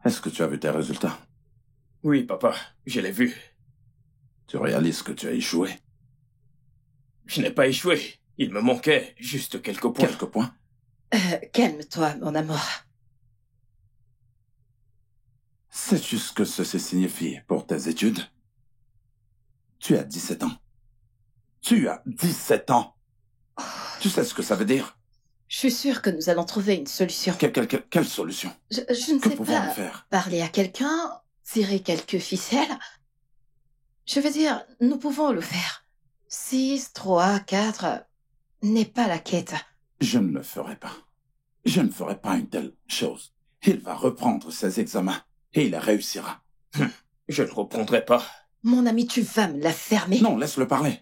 Est-ce que tu as vu tes résultats? Oui, papa, je l'ai vu. Tu réalises que tu as échoué? Je n'ai pas échoué. Il me manquait juste quelques points. Quelques points? Calme-toi, mon amour. Sais-tu ce que ceci signifie pour tes études? Tu as 17 ans. Tu as 17 ans. Tu sais ce que ça veut dire? Je suis sûre que nous allons trouver une solution. Quelle solution? Je ne Que sais pouvons-nous pas. faire? Parler à quelqu'un, tirer quelques ficelles. Je veux dire, nous pouvons le faire. 6, 3, 4 n'est pas la quête. Je ne le ferai pas. Je ne ferai pas une telle chose. Il va reprendre ses examens et il réussira. Je ne reprendrai pas. Mon ami, tu vas me la fermer. Non, laisse-le parler.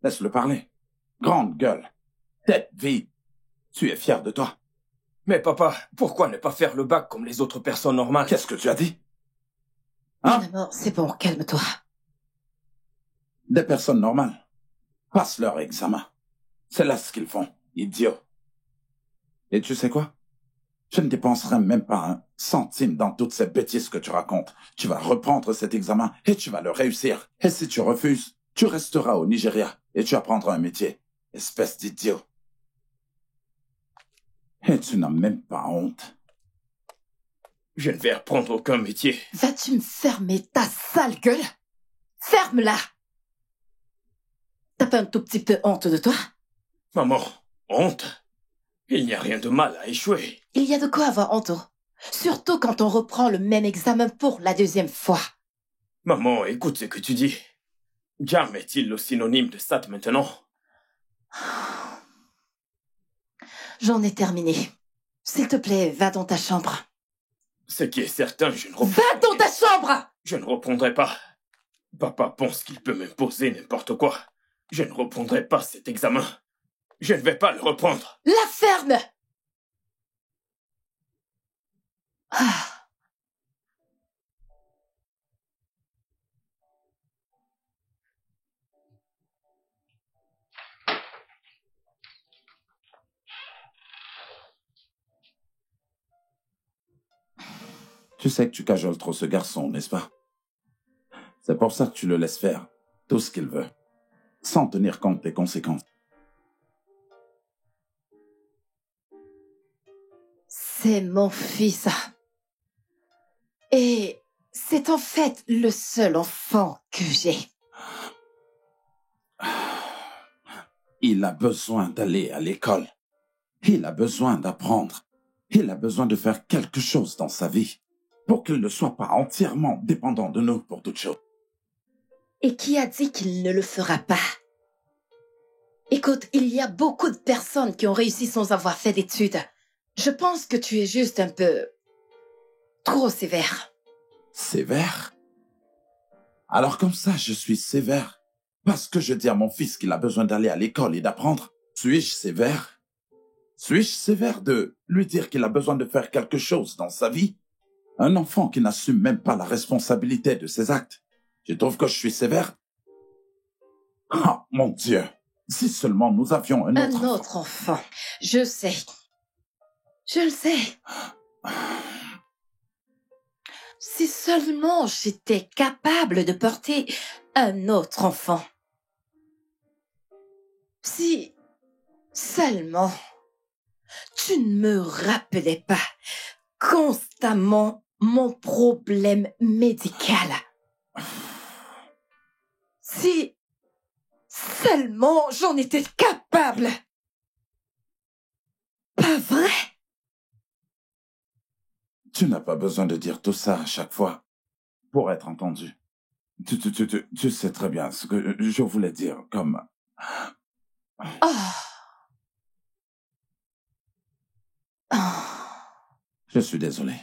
Laisse-le parler. Grande gueule. Tête vide. Tu es fier de toi. Mais papa, pourquoi ne pas faire le bac comme les autres personnes normales? Qu'est-ce que tu as dit? Mon Hein? amour, c'est bon, calme-toi. Des personnes normales passent leur examen. C'est là ce qu'ils font, idiots. Et tu sais quoi? Je ne dépenserai même pas un centime dans toutes ces bêtises que tu racontes. Tu vas reprendre cet examen et tu vas le réussir. Et si tu refuses, tu resteras au Nigeria et tu apprendras un métier. Espèce d'idiot. Et tu n'as même pas honte. Je ne vais apprendre aucun métier. Vas-tu me fermer ta sale gueule? Ferme-la! T'as pas un tout petit peu honte de toi? Maman, honte? Il n'y a rien de mal à échouer. Il y a de quoi avoir honte. Surtout quand on reprend le même examen pour la deuxième fois. Maman, écoute ce que tu dis. Jam est-il le synonyme de SAT maintenant? J'en ai terminé. S'il te plaît, va dans ta chambre. Ce qui est certain, je ne Va reprendrai dans ta chambre! Je ne reprendrai pas. Papa pense qu'il peut m'imposer n'importe quoi. Je ne reprendrai pas cet examen. Je ne vais pas le reprendre. La ferme! Ah. Tu sais que tu cajoles trop ce garçon, n'est-ce pas? C'est pour ça que tu le laisses faire tout ce qu'il veut, sans tenir compte des conséquences. C'est mon fils. Et c'est en fait le seul enfant que j'ai. Il a besoin d'aller à l'école. Il a besoin d'apprendre. Il a besoin de faire quelque chose dans sa vie pour qu'il ne soit pas entièrement dépendant de nous pour toute chose. Et qui a dit qu'il ne le fera pas? Écoute, il y a beaucoup de personnes qui ont réussi sans avoir fait d'études. Je pense que tu es juste un peu trop sévère. Sévère? Alors comme ça, je suis sévère parce que je dis à mon fils qu'il a besoin d'aller à l'école et d'apprendre. Suis-je sévère? Suis-je sévère de lui dire qu'il a besoin de faire quelque chose dans sa vie? Un enfant qui n'assume même pas la responsabilité de ses actes. Tu trouves que je suis sévère? Ah, mon Dieu! Si seulement nous avions un autre enfant. Je sais. Je le sais. Si seulement j'étais capable de porter un autre enfant. Si seulement tu ne me rappelais pas constamment mon problème médical. Si seulement j'en étais capable. Pas vrai? Tu n'as pas besoin de dire tout ça à chaque fois pour être entendu. Tu sais très bien ce que je voulais dire comme... Oh. Oh. Je suis désolé.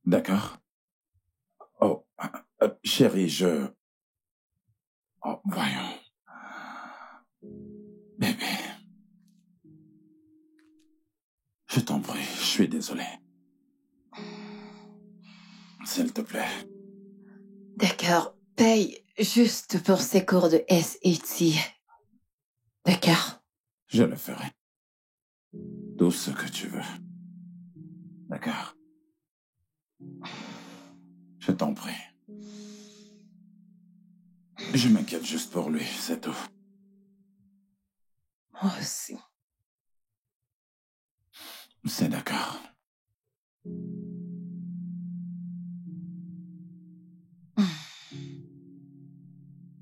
D'accord? Oh, chérie, Oh, voyons. Bébé. Je t'en prie, je suis désolé. S'il te plaît. D'accord, paye juste pour ces cours de SAT. D'accord? Je le ferai. Tout ce que tu veux. D'accord. Je t'en prie. Je m'inquiète juste pour lui, c'est tout. Moi aussi. C'est d'accord.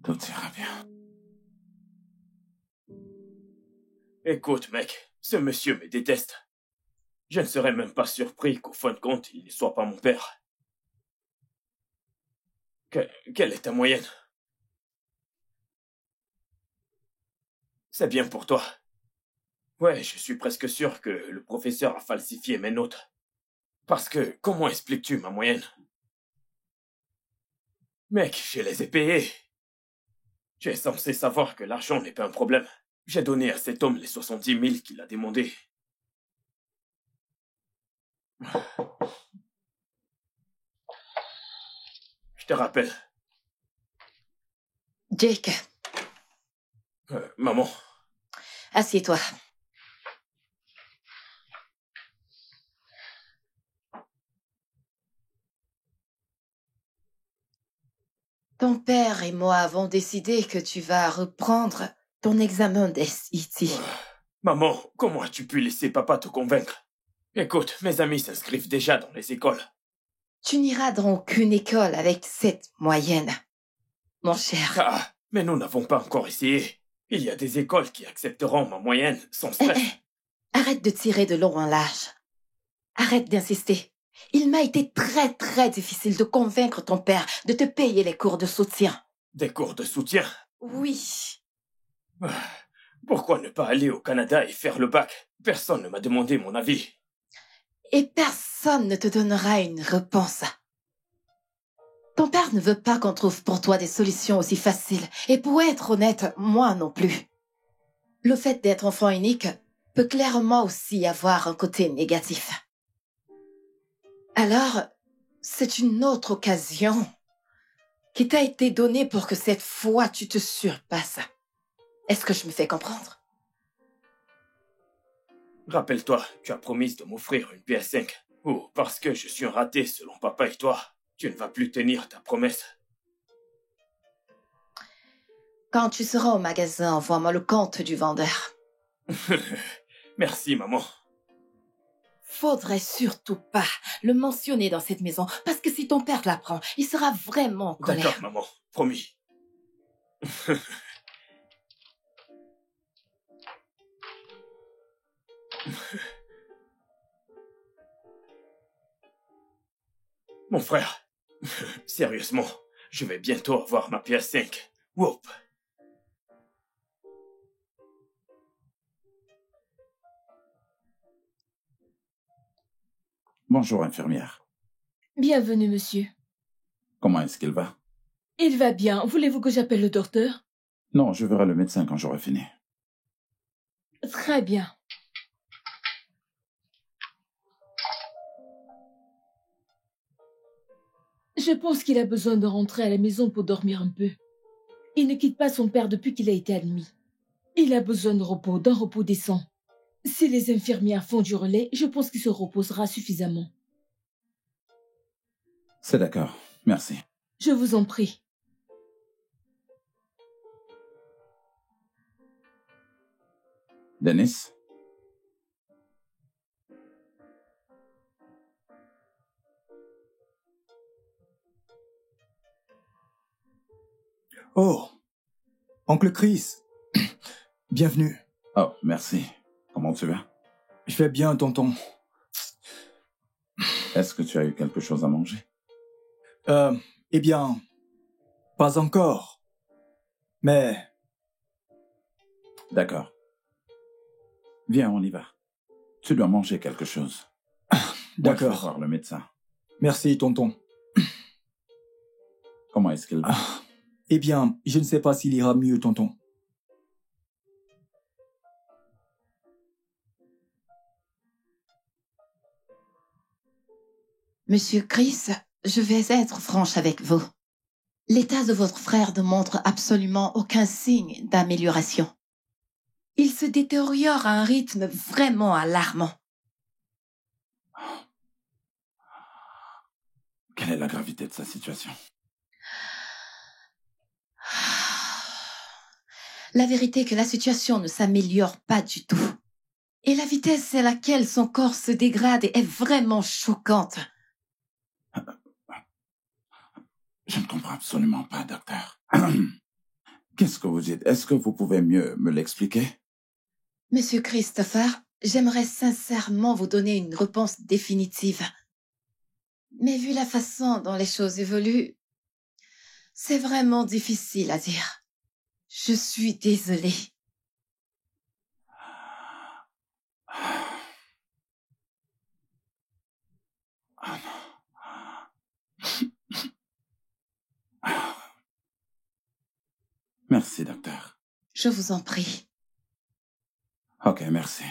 Tout ira bien. Écoute, mec, ce monsieur me déteste. Je ne serais même pas surpris qu'au fin de compte, il ne soit pas mon père. Quelle est ta moyenne? C'est bien pour toi. Ouais, je suis presque sûr que le professeur a falsifié mes notes. Parce que, comment expliques-tu ma moyenne? Mec, je les ai payés. Tu es censé savoir que l'argent n'est pas un problème. J'ai donné à cet homme les 70 000 qu'il a demandé. Je te rappelle. Jake, Maman. assieds-toi. Ton père et moi avons décidé que tu vas reprendre ton examen d'SET. Maman, comment as-tu pu laisser papa te convaincre? Écoute, mes amis s'inscrivent déjà dans les écoles. Tu n'iras dans aucune école avec cette moyenne, mon cher. Ah, mais nous n'avons pas encore essayé. Il y a des écoles qui accepteront ma moyenne sans stress. Arrête de tirer de long en large. Arrête d'insister. Il m'a été très très difficile de convaincre ton père de te payer les cours de soutien. Des cours de soutien? Oui. Pourquoi ne pas aller au Canada et faire le bac? Personne ne m'a demandé mon avis. Et personne ne te donnera une réponse. Ton père ne veut pas qu'on trouve pour toi des solutions aussi faciles. Et pour être honnête, moi non plus. Le fait d'être enfant unique peut clairement aussi avoir un côté négatif. Alors, c'est une autre occasion qui t'a été donnée pour que cette fois tu te surpasses. Est-ce que je me fais comprendre? Rappelle-toi, tu as promis de m'offrir une PS5. Ou parce que je suis un raté selon papa et toi, tu ne vas plus tenir ta promesse. Quand tu seras au magasin, envoie-moi le compte du vendeur. Merci, maman. Faudrait surtout pas le mentionner dans cette maison, parce que si ton père l'apprend, il sera vraiment en colère. D'accord, maman. Promis. Mon frère, sérieusement, je vais bientôt avoir ma PS5. Whoop. Bonjour, infirmière. Bienvenue, monsieur. Comment est-ce qu'il va? Il va bien. Voulez-vous que j'appelle le docteur? Non, je verrai le médecin quand j'aurai fini. Très bien. Je pense qu'il a besoin de rentrer à la maison pour dormir un peu. Il ne quitte pas son père depuis qu'il a été admis. Il a besoin de repos, d'un repos décent. Si les infirmières font du relais, je pense qu'il se reposera suffisamment. C'est d'accord. Merci. Je vous en prie. Dennis? Oh, oncle Chris, bienvenue. Oh, merci. Comment tu vas? Je vais bien, tonton. Est-ce que tu as eu quelque chose à manger? Eh bien, pas encore. Mais, D'accord. Viens, on y va. Tu dois manger quelque chose. Moi, je vais d'accord. voir le médecin. Merci, tonton. Comment est-ce qu'il va? Eh bien, je ne sais pas s'il ira mieux, tonton. Monsieur Chris, je vais être franche avec vous. L'état de votre frère ne montre absolument aucun signe d'amélioration. Il se détériore à un rythme vraiment alarmant. Quelle est la gravité de sa situation? La vérité est que la situation ne s'améliore pas du tout. Et la vitesse à laquelle son corps se dégrade est vraiment choquante. Je ne comprends absolument pas, docteur. Qu'est-ce que vous dites? Est-ce que vous pouvez mieux me l'expliquer? Monsieur Christopher, j'aimerais sincèrement vous donner une réponse définitive. Mais vu la façon dont les choses évoluent, c'est vraiment difficile à dire. Je suis désolée. Merci, docteur. Je vous en prie. Ok, merci.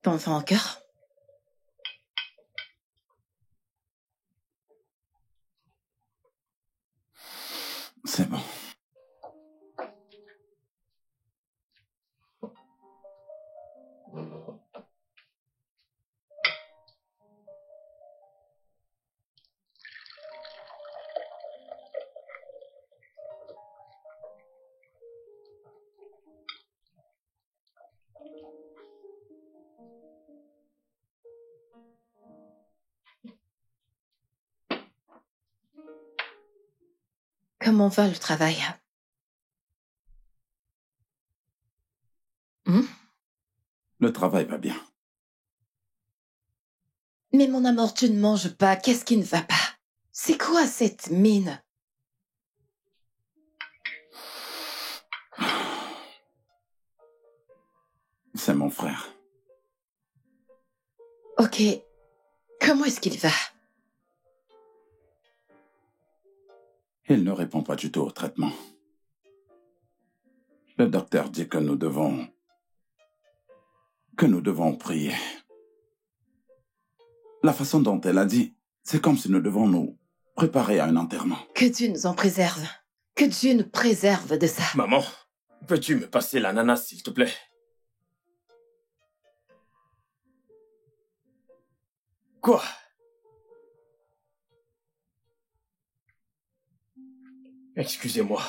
Pensons encore. C'est bon. Comment va le travail? Le travail va bien. Mais mon amour, tu ne manges pas. Qu'est-ce qui ne va pas? C'est quoi cette mine? C'est mon frère. Ok. Comment est-ce qu'il va? Il ne répond pas du tout au traitement. Le docteur dit que nous devons prier. La façon dont elle a dit, c'est comme si nous devons nous préparer à un enterrement. Que Dieu nous en préserve. Que Dieu nous préserve de ça. Maman, peux-tu me passer l'ananas, s'il te plaît? Quoi? Excusez-moi.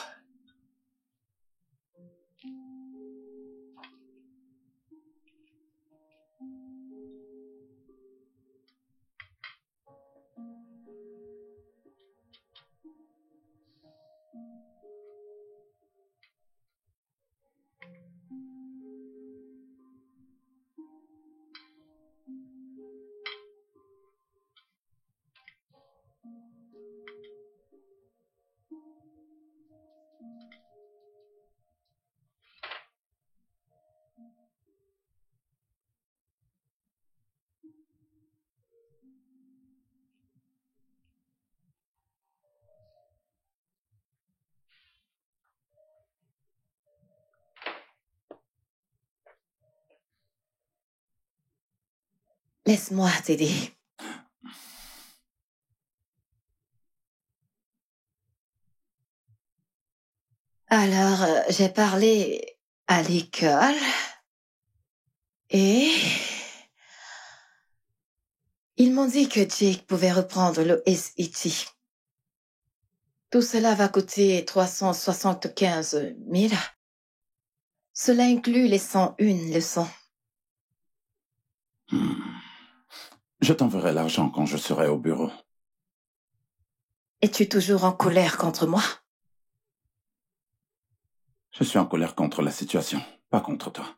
Laisse-moi t'aider. Alors, j'ai parlé à l'école et ils m'ont dit que Jake pouvait reprendre le SET. Tout cela va coûter 375 000. Cela inclut les 101 leçons. Je t'enverrai l'argent quand je serai au bureau. Es-tu toujours en colère contre moi? Je suis en colère contre la situation, pas contre toi.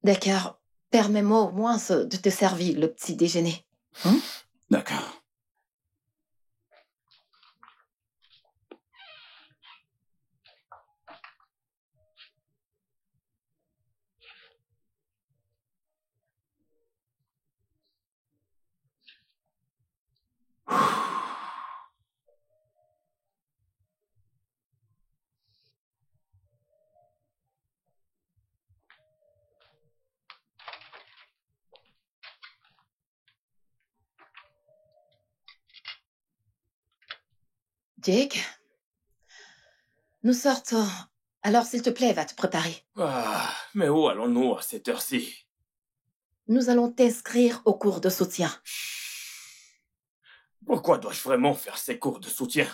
D'accord. Permets-moi au moins de te servir le petit déjeuner. D'accord. Jake, Nous sortons. Alors, s'il te plaît, va te préparer. Ah, mais où allons-nous à cette heure-ci? Nous allons t'inscrire au cours de soutien. Pourquoi dois-je vraiment faire ces cours de soutien?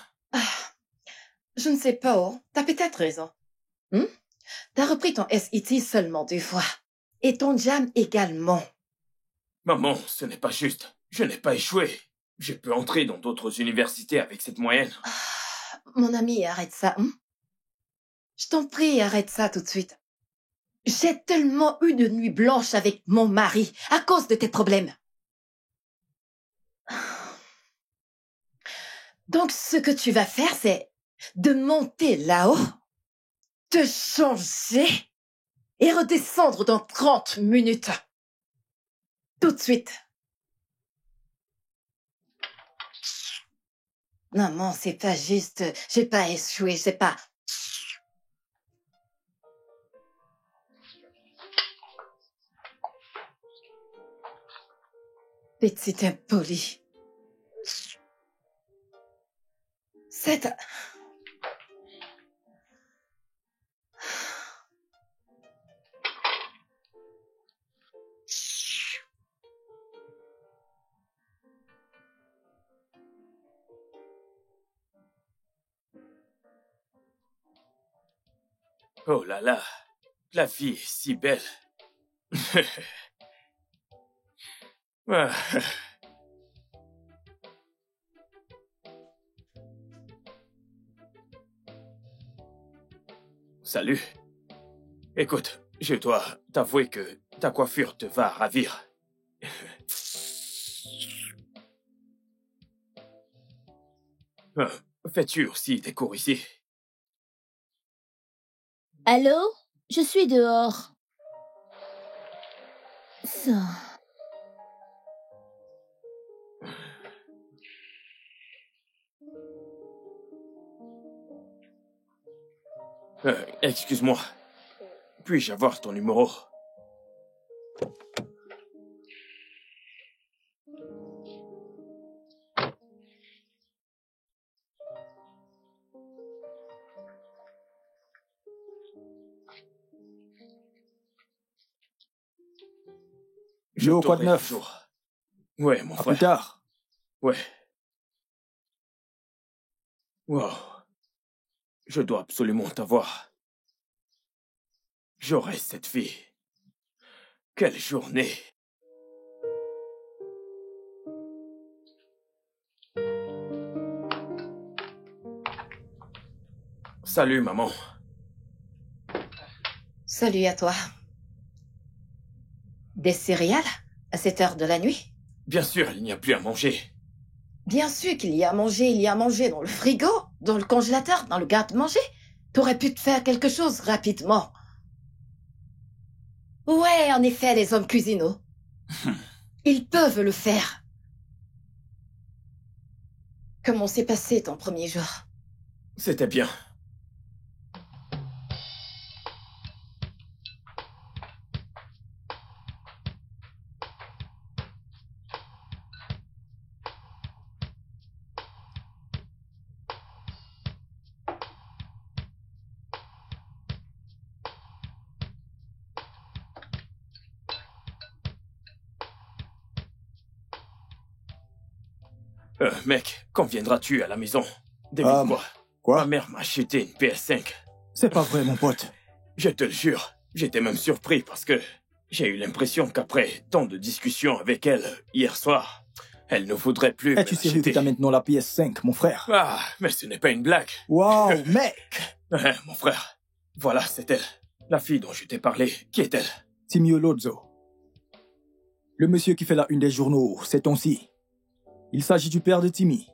Je ne sais pas, oh. T'as peut-être raison. T'as repris ton SET seulement 2 fois. Et ton JAM également. Maman, ce n'est pas juste. Je n'ai pas échoué. J'ai pu entrer dans d'autres universités avec cette moyenne. Mon ami, arrête ça. Je t'en prie, arrête ça tout de suite. J'ai tellement eu de nuits blanches avec mon mari à cause de tes problèmes. Donc, ce que tu vas faire, c'est de monter là-haut, te changer et redescendre dans 30 minutes. Tout de suite. Non, c'est pas juste. J'ai pas échoué, c'est pas... Petit impoli. C'est... Oh là là, la vie est si belle. Ah. Salut. Écoute, je dois t'avouer que ta coiffure te va ravir. Fais-tu aussi des cours ici? Allô? Je suis dehors. Ça... Excuse-moi. Puis-je avoir ton numéro? Yo, quoi de t'aurai neuf? toujours. Ouais, mon À frère. plus tard. Ouais. Wow. Je dois absolument t'avoir. J'aurai cette fille. Quelle journée. Salut, maman. Salut à toi. Des céréales à cette heure de la nuit? Bien sûr, il n'y a plus à manger. Bien sûr qu'il y a à manger, il y a à manger dans le frigo, dans le congélateur, dans le garde-manger. T'aurais pu te faire quelque chose rapidement. Ouais, en effet, les hommes cuisinent. Ils peuvent le faire. Comment s'est passé ton premier jour? C'était bien. Mec, quand viendras-tu à la maison? Devine quoi? Quoi? Ma mère m'a acheté une PS5. C'est pas vrai, mon pote. Je te le jure, j'étais même surpris parce que j'ai eu l'impression qu'après tant de discussions avec elle hier soir, elle ne voudrait plus me Es-tu sérieux que l'acheter. t'as maintenant la PS5, mon frère? Ah, mais ce n'est pas une blague. Waouh, mec! Mon frère, voilà, c'est elle. La fille dont je t'ai parlé, qui est-elle? Timio Lozzo. Le monsieur qui fait la une des journaux, c'est ton-ci. Il s'agit du père de Timmy.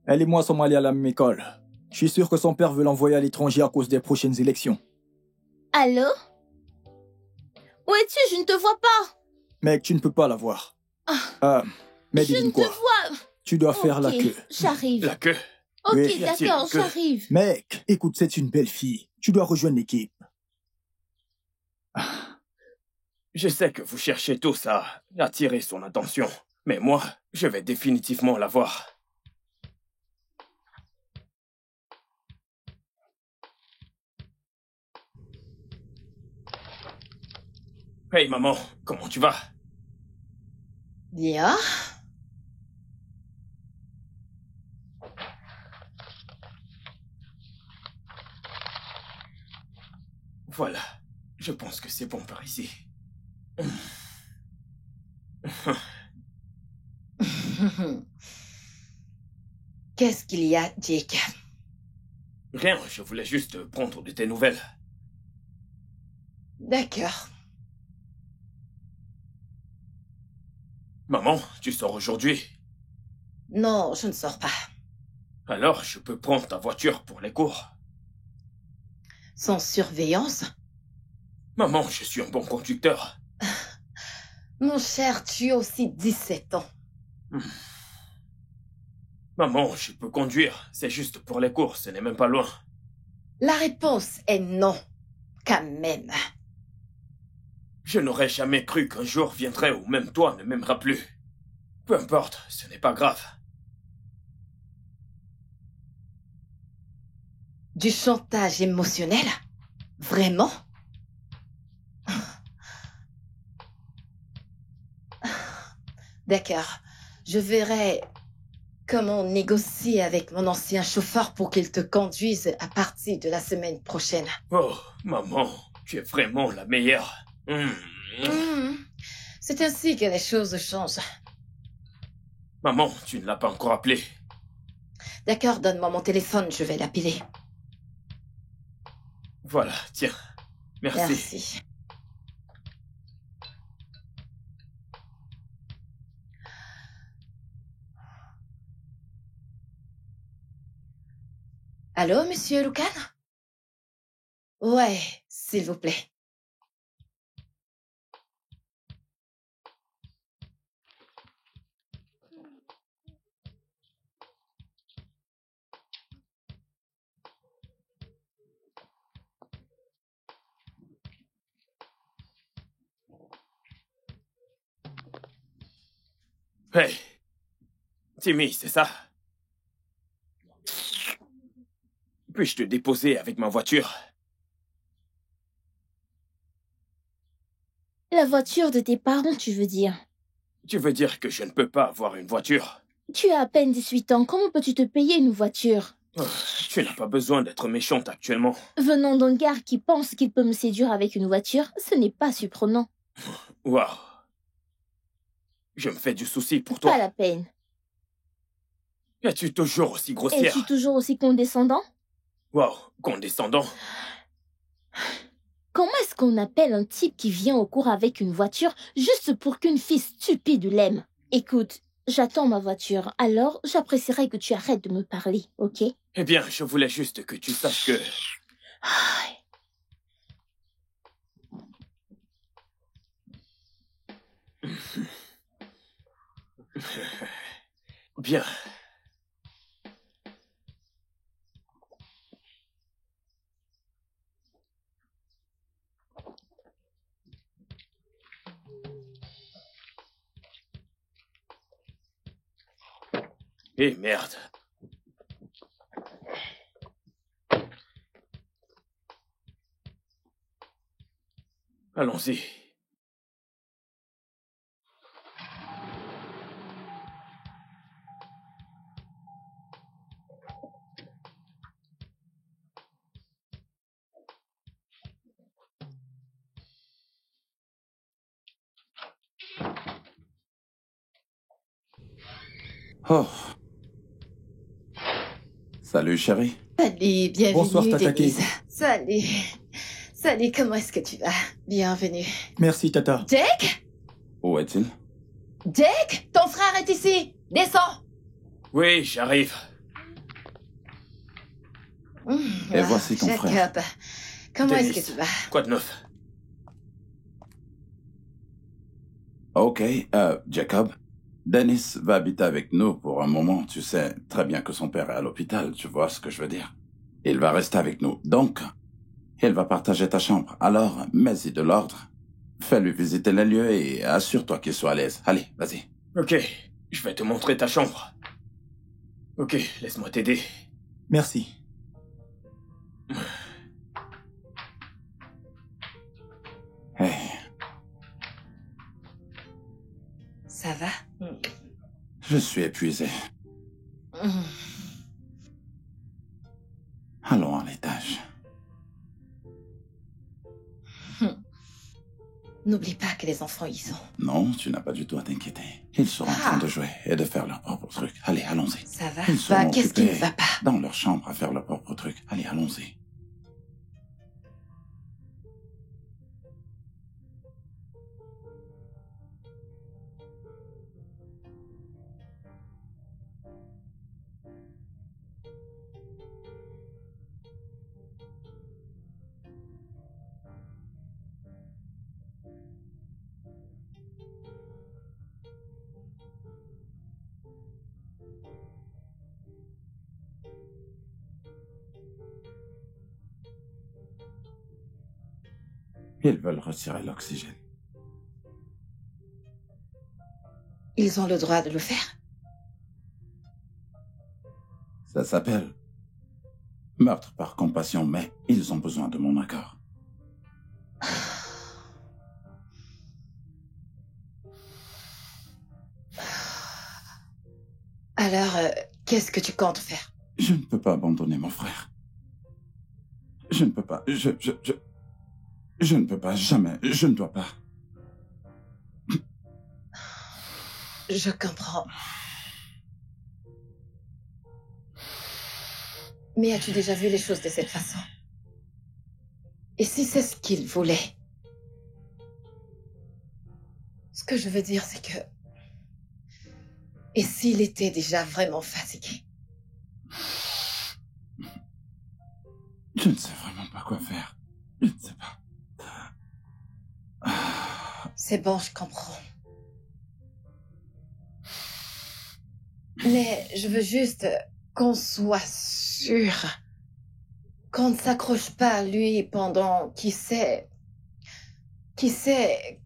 Elle et moi sommes allés à la même école. Je suis sûr que son père veut l'envoyer à l'étranger à cause des prochaines élections. Allô? Où es-tu? Je ne te vois pas. Mec, tu ne peux pas la voir. Mais Je ne devine te quoi? vois. Tu dois faire la Ok, queue. J'arrive. La queue? Ok, Oui. Y a-t-il d'accord, que- j'arrive. Mec, écoute, c'est une belle fille. Tu dois rejoindre l'équipe. Je sais que vous cherchez tous à attirer son attention, mais moi, je vais définitivement la voir. Hey maman, comment tu vas? Bien. Voilà, je pense que c'est bon par ici. Qu'est-ce qu'il y a, Jake? Rien, je voulais juste prendre de tes nouvelles. D'accord. Maman, tu sors aujourd'hui? Non, je ne sors pas. Alors, je peux prendre ta voiture pour les cours. Sans surveillance? Maman, je suis un bon conducteur. Mon cher, tu as aussi 17 ans. Maman, je peux conduire. C'est juste pour les cours, ce n'est même pas loin. La réponse est non, quand même. Je n'aurais jamais cru qu'un jour viendrait où même toi ne m'aimeras plus. Peu importe, ce n'est pas grave. Du chantage émotionnel? Vraiment? D'accord. Je verrai comment négocier avec mon ancien chauffeur pour qu'il te conduise à partir de la semaine prochaine. Oh, maman, tu es vraiment la meilleure. C'est ainsi que les choses changent. Maman, tu ne l'as pas encore appelé. D'accord, donne-moi mon téléphone, je vais l'appeler. Voilà, tiens. Merci. Merci. Allô, monsieur Lucan? Ouais, s'il vous plaît. Hey, Timmy, c'est ça? Puis-je te déposer avec ma voiture? La voiture de tes parents, tu veux dire? Tu veux dire que je ne peux pas avoir une voiture? Tu as à peine 18 ans, comment peux-tu te payer une voiture? Oh, tu n'as pas besoin d'être méchante actuellement. Venant d'un gars qui pense qu'il peut me séduire avec une voiture, ce n'est pas surprenant. Waouh. Je me fais du souci pour Pas toi. la peine. Es-tu toujours aussi grossière? Es-tu toujours aussi condescendant? Waouh, condescendant. Comment est-ce qu'on appelle un type qui vient au cours avec une voiture juste pour qu'une fille stupide l'aime? Écoute, j'attends ma voiture, alors j'apprécierais que tu arrêtes de me parler, ok? Eh bien, je voulais juste que tu saches que... Bien. Eh merde. Allons-y. Oh. Salut, chérie. Salut, bienvenue, Bonsoir, Tata Denise. Kay. Salut. Salut, comment est-ce que tu vas? Bienvenue. Merci, Tata. Jake? Où est-il? Jake? Ton frère est ici. Descends. Oui, j'arrive. Et voici ton frère. Jacob, comment est-ce Denise, que tu vas? quoi de neuf? Ok, Jacob. Dennis va habiter avec nous pour un moment. Tu sais très bien que son père est à l'hôpital, tu vois ce que je veux dire. Il va rester avec nous. Donc, il va partager ta chambre. Alors, mets-y de l'ordre. Fais-lui visiter les lieux et assure-toi qu'il soit à l'aise. Allez, vas-y. Ok, je vais te montrer ta chambre. Ok, laisse-moi t'aider. Merci. Hey. Je suis épuisé. Hmm. Allons à l'étage. N'oublie pas que les enfants y sont. Non, tu n'as pas du tout à t'inquiéter. Ils seront en train de jouer et de faire leur propre truc. Allez, allons-y. Ça va? Ils seront Qu'est-ce qui ne occupés va pas? dans leur chambre à faire leur propre truc. Allez, allons-y. Ils veulent retirer l'oxygène. Ils ont le droit de le faire. Ça s'appelle meurtre par compassion, mais ils ont besoin de mon accord. Alors, qu'est-ce que tu comptes faire? Je ne peux pas abandonner mon frère. Je ne peux pas. Je ne peux pas, jamais. Je ne dois pas. Je comprends. Mais as-tu déjà vu les choses de cette façon? Et si c'est ce qu'il voulait? Ce que je veux dire, c'est que... Et s'il était déjà vraiment fatigué? Je ne sais vraiment pas quoi faire. Je ne sais pas. C'est bon, je comprends. Mais je veux juste qu'on soit sûr qu'on ne s'accroche pas à lui pendant qui sait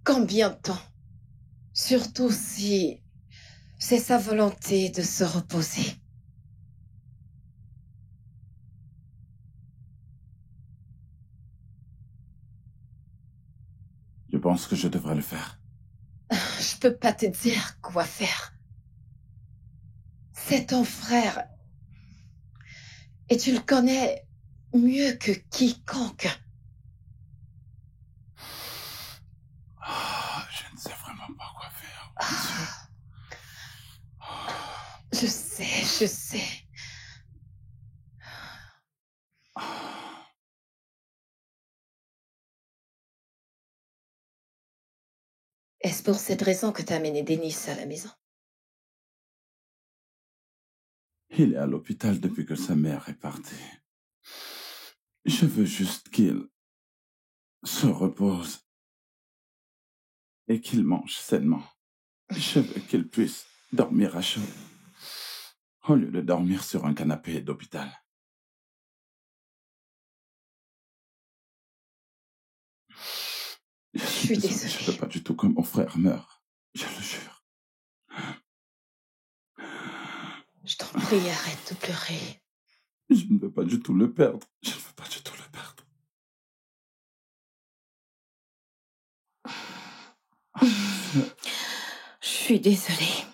combien de temps. Surtout si c'est sa volonté de se reposer. Je pense que je devrais le faire. Je peux pas te dire quoi faire. C'est ton frère. Et tu le connais mieux que quiconque. Je ne sais vraiment pas quoi faire. Je sais. Est-ce pour cette raison que t'as amené Denis à la maison? Il est à l'hôpital depuis que sa mère est partie. Je veux juste qu'il se repose et qu'il mange sainement. Je veux qu'il puisse dormir à chaud au lieu de dormir sur un canapé d'hôpital. Je suis désolée. Je veux pas du tout que mon frère meure. Je le jure. Je t'en prie, arrête de pleurer. Je ne veux pas du tout le perdre. Je ne veux pas du tout le perdre. Je suis désolée.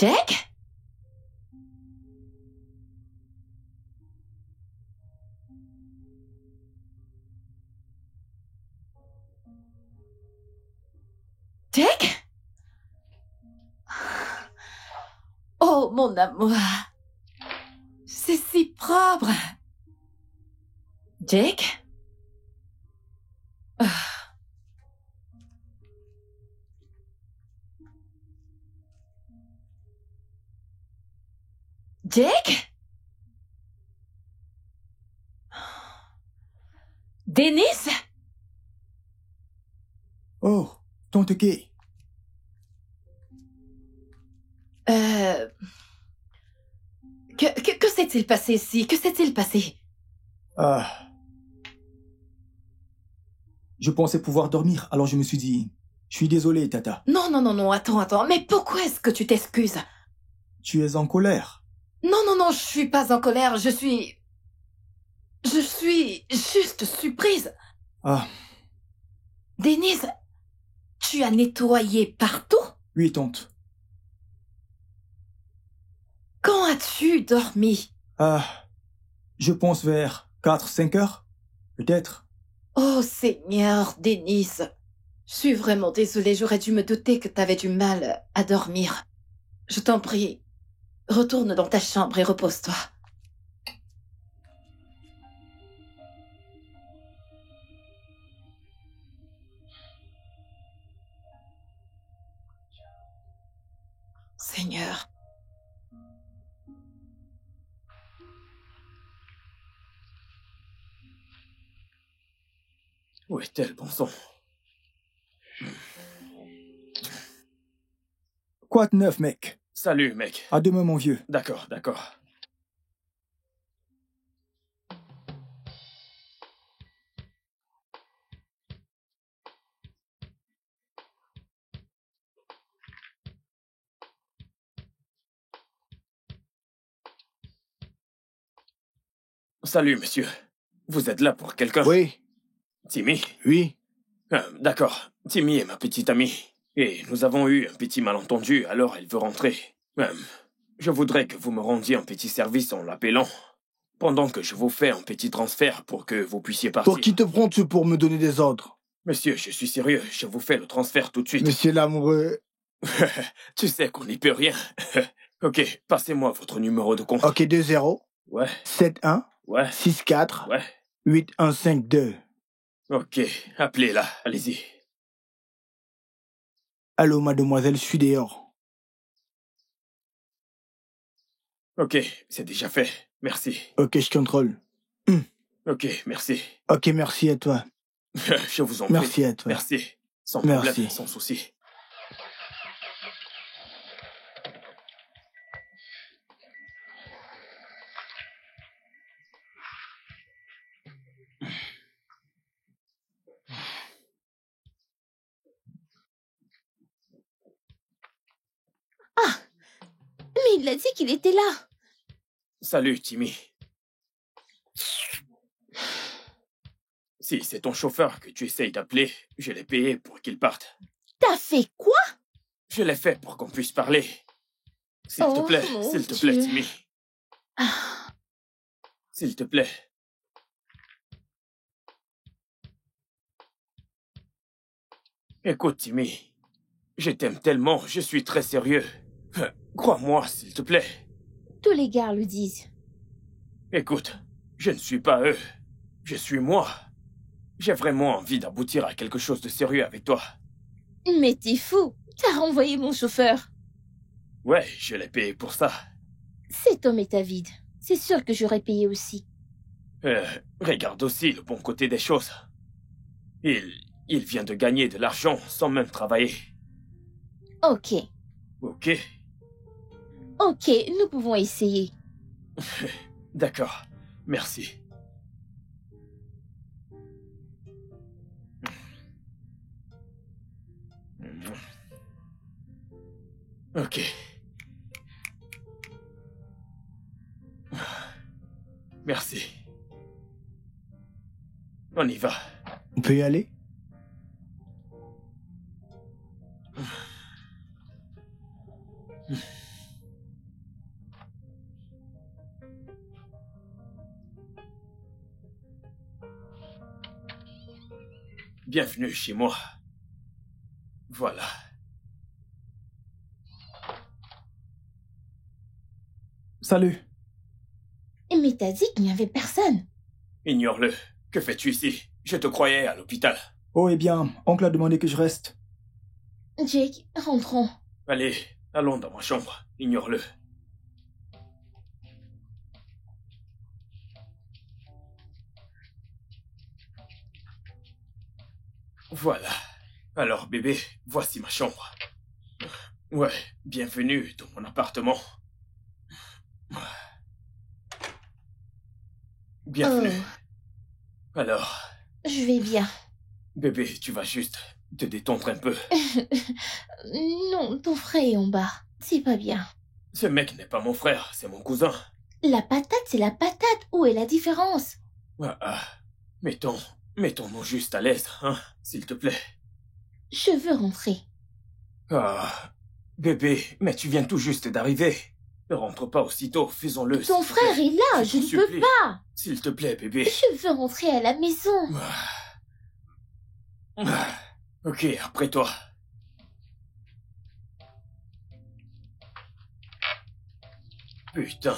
Jack? Jack? Oh, mon amour. C'est si propre. Jack? Ah. Jack? Dennis? Oh, tante Kay. Que s'est-il passé ici? Que s'est-il passé? Ah. Je pensais pouvoir dormir, alors je me suis dit... Je suis désolé, Tata. Non, attends. Mais pourquoi est-ce que tu t'excuses? Tu es en colère. Non, je suis pas en colère, je suis juste surprise. Ah, Denise, tu as nettoyé partout? oui, tante. Quand as-tu dormi? Ah, je pense vers 4-5 heures, peut-être. Oh Seigneur, Denise. Je suis vraiment désolée, j'aurais dû me douter que t'avais du mal à dormir. Je t'en prie, retourne dans ta chambre et repose-toi. Seigneur. Où est-elle, bon sang? Quoi de neuf, mec? Salut, mec. À demain, mon vieux. D'accord. Salut, monsieur. Vous êtes là pour quelqu'un? Oui, Timmy? oui. D'accord. Timmy est ma petite amie. Et nous avons eu un petit malentendu, alors elle veut rentrer. Je voudrais que vous me rendiez un petit service en l'appelant, pendant que je vous fais un petit transfert pour que vous puissiez partir. Pour qui te prends-tu pour me donner des ordres? Monsieur, je suis sérieux, je vous fais le transfert tout de suite. Monsieur l'amoureux. Tu sais qu'on n'y peut rien. Ok, passez-moi votre numéro de compte. Ok, 2-0. Ouais, 7-1. ouais, 6-4. ouais. 8-1-5-2. Ok, appelez-la, allez-y. Allô, mademoiselle, je suis dehors. Ok, c'est déjà fait. Merci. Ok, je contrôle. Ok, merci. Ok, merci à toi. Je vous en prie. Merci à toi. Merci. Sans Merci. problème, sans souci. Mais il a dit qu'il était là. Salut, Timmy. Si c'est ton chauffeur que tu essayes d'appeler, je l'ai payé pour qu'il parte. T'as fait quoi? Je l'ai fait pour qu'on puisse parler. S'il Oh, te plaît, mon s'il te plaît, Dieu. Timmy. Ah, S'il te plaît. Écoute, Timmy. Je t'aime tellement, je suis très sérieux. Crois-moi, s'il te plaît. tous les gars le disent. Écoute, je ne suis pas eux. Je suis moi. J'ai vraiment envie d'aboutir à quelque chose de sérieux avec toi. Mais t'es fou. T'as renvoyé mon chauffeur. Ouais, je l'ai payé pour ça. Cet homme est avide. C'est sûr que j'aurais payé aussi. Regarde aussi le bon côté des choses. Il vient de gagner de l'argent sans même travailler. Ok. Ok, Ok, nous pouvons essayer. d'accord. Merci. Ok. Merci. On y va. On peut y aller? bienvenue chez moi. Voilà. Salut. Mais t'as dit qu'il n'y avait personne. Ignore-le. Que fais-tu ici? Je te croyais à l'hôpital. Oh, eh bien, oncle a demandé que je reste. Jake, rentrons. Allez, allons dans ma chambre. Ignore-le. Voilà. Alors, bébé, voici ma chambre. Ouais, bienvenue dans mon appartement. Bienvenue. Alors, Je vais bien. bébé, tu vas juste te détendre un peu. Non, ton frère est en bas. C'est pas bien. Ce mec n'est pas mon frère, c'est mon cousin. La patate, c'est la patate. Où est la différence? Mettons-nous juste à l'aise, hein, s'il te plaît. Je veux rentrer. Ah, bébé, mais tu viens tout juste d'arriver. Ne rentre pas aussitôt, faisons-le. Ton frère est là, je ne peux pas. S'il te plaît, bébé. Je veux rentrer à la maison. Ok, après toi. Putain.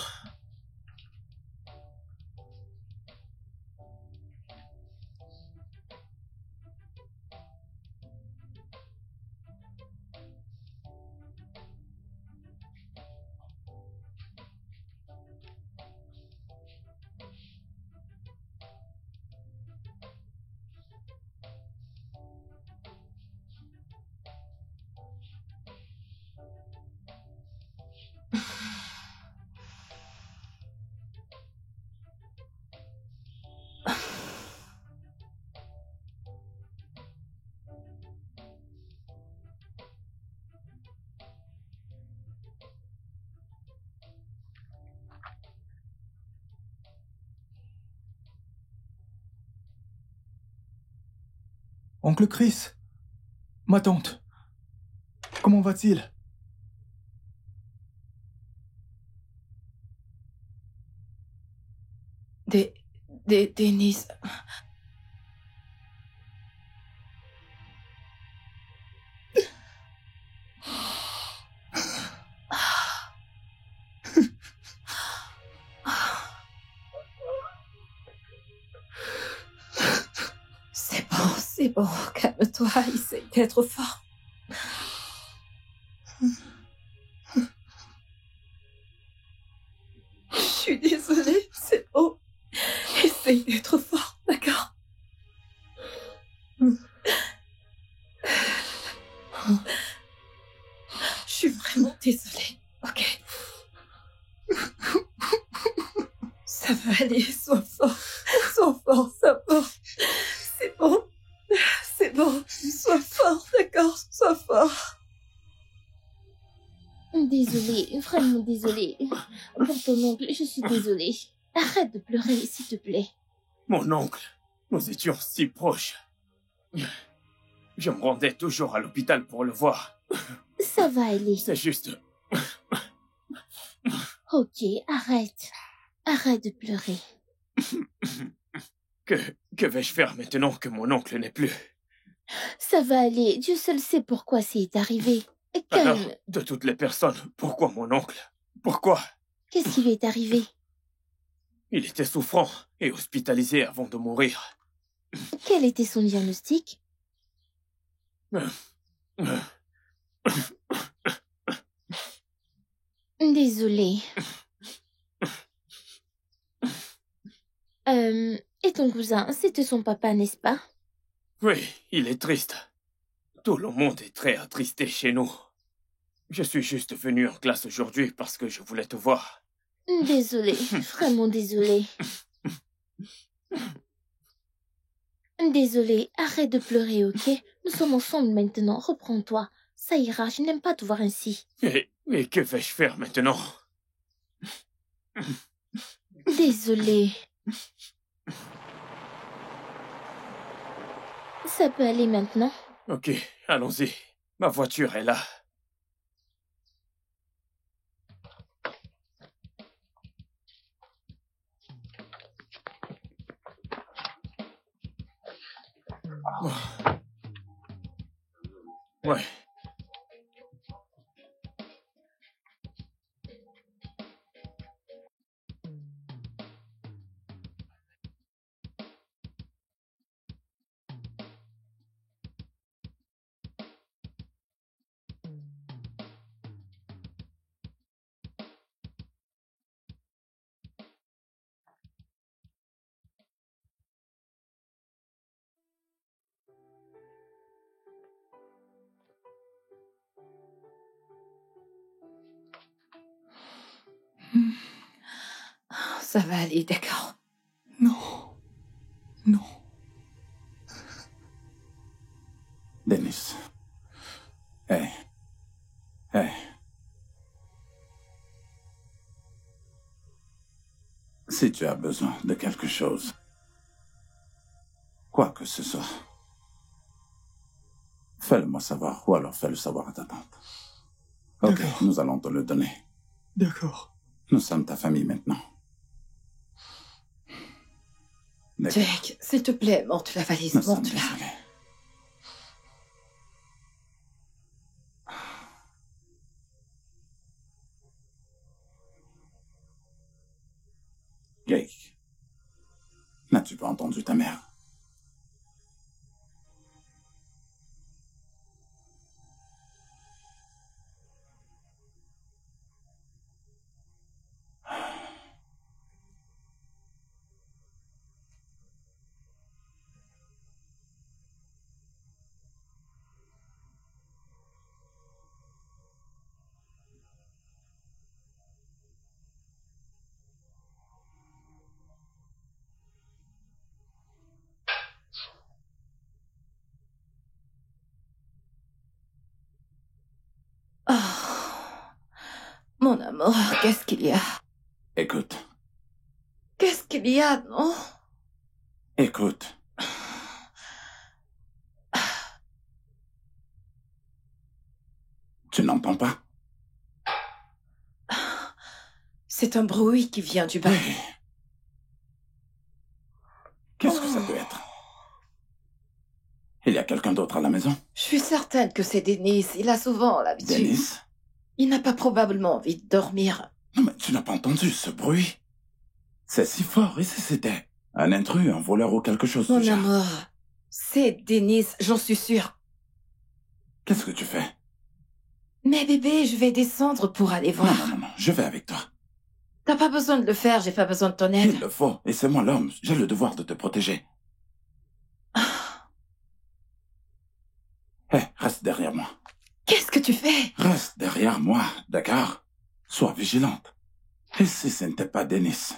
Oncle Chris. Ma tante. Comment va-t-il? Denise. C'est bon, calme-toi, essaye d'être fort. Je suis désolée, c'est bon. Essaye d'être fort, d'accord? Je suis vraiment désolée, ok? Ça va aller, sois fort, ça va. C'est bon, sois fort, d'accord? Sois fort. Désolée, vraiment désolée. Pour ton oncle, je suis désolée. Arrête de pleurer, s'il te plaît. Mon oncle, nous étions si proches. Je me rendais toujours à l'hôpital pour le voir. Ça va aller. C'est juste... Ok, arrête. Arrête de pleurer. Que vais-je faire maintenant que mon oncle n'est plus? Ça va aller. Dieu seul sait pourquoi c'est arrivé. Alors, Calme. de toutes les personnes, pourquoi mon oncle? Pourquoi? Qu'est-ce qui lui est arrivé? Il était souffrant et hospitalisé avant de mourir. Quel était son diagnostic? Désolée. Et ton cousin, c'était son papa, n'est-ce pas? Oui, il est triste. Tout le monde est très attristé chez nous. Je suis juste venu en classe aujourd'hui parce que je voulais te voir. Désolée, vraiment désolée. Désolée, arrête de pleurer, ok? Nous sommes ensemble maintenant, reprends-toi. Ça ira, je n'aime pas te voir ainsi. Et que vais-je faire maintenant? Désolée. Ça peut aller maintenant? Ok, allons-y. Ma voiture est là. Ouais. Ça va aller, d'accord. Non. Non. Dennis. Hé. Hé. Si tu as besoin de quelque chose, quoi que ce soit, fais-le-moi savoir ou alors fais-le savoir à ta tante. Ok, D'accord. nous allons te le donner. D'accord. Nous sommes ta famille maintenant. D'accord. Jake, s'il te plaît, monte la valise, Nous sommes monte-la. désolés. Jake, n'as-tu pas entendu ta mère? Oh, mon amour, qu'est-ce qu'il y a? Écoute, Qu'est-ce qu'il y a, non? écoute. Tu n'entends pas? C'est un bruit qui vient du bas. Oui. Qu'est-ce que ça peut être? Il y a quelqu'un d'autre à la maison? Je suis certaine que c'est Dennis. Il a souvent l'habitude. Dennis? Il n'a pas probablement envie de dormir. Non, mais tu n'as pas entendu ce bruit? C'est si fort, et si c'était un intrus, un voleur ou quelque chose Mon du genre? amour, c'est Dennis, j'en suis sûre. Qu'est-ce que tu fais? Mais bébé, je vais descendre pour aller voir. Non, je vais avec toi. T'as pas besoin de le faire, j'ai pas besoin de ton aide. Il le faut, et c'est moi l'homme, j'ai le devoir de te protéger. Hé, reste derrière moi. Qu'est-ce que tu fais? Reste derrière moi, d'accord? Sois vigilante. Et si ce n'était pas Dennis?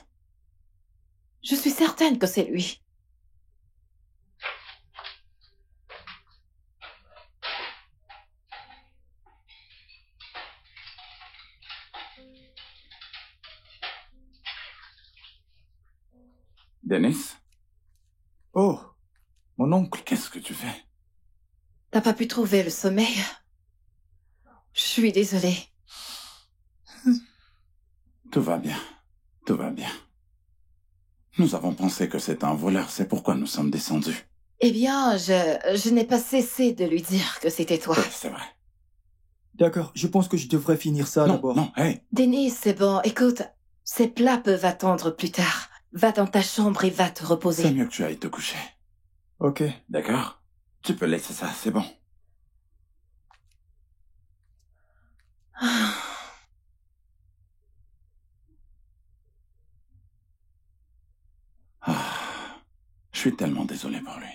Je suis certaine que c'est lui. Dennis? Oh, mon oncle. Qu'est-ce que tu fais? T'as pas pu trouver le sommeil? Je suis désolée. Tout va bien. Tout va bien. Nous avons pensé que c'était un voleur, c'est pourquoi nous sommes descendus. Eh bien, je n'ai pas cessé de lui dire que c'était toi. Oui, c'est vrai. D'accord, je pense que je devrais finir ça Non, d'abord. non, hé. Denis, c'est bon. Écoute, ces plats peuvent attendre plus tard. Va dans ta chambre et va te C'est reposer. mieux que tu ailles te coucher. Ok. D'accord? Tu peux laisser ça, c'est bon. Ah, je suis tellement désolé pour lui.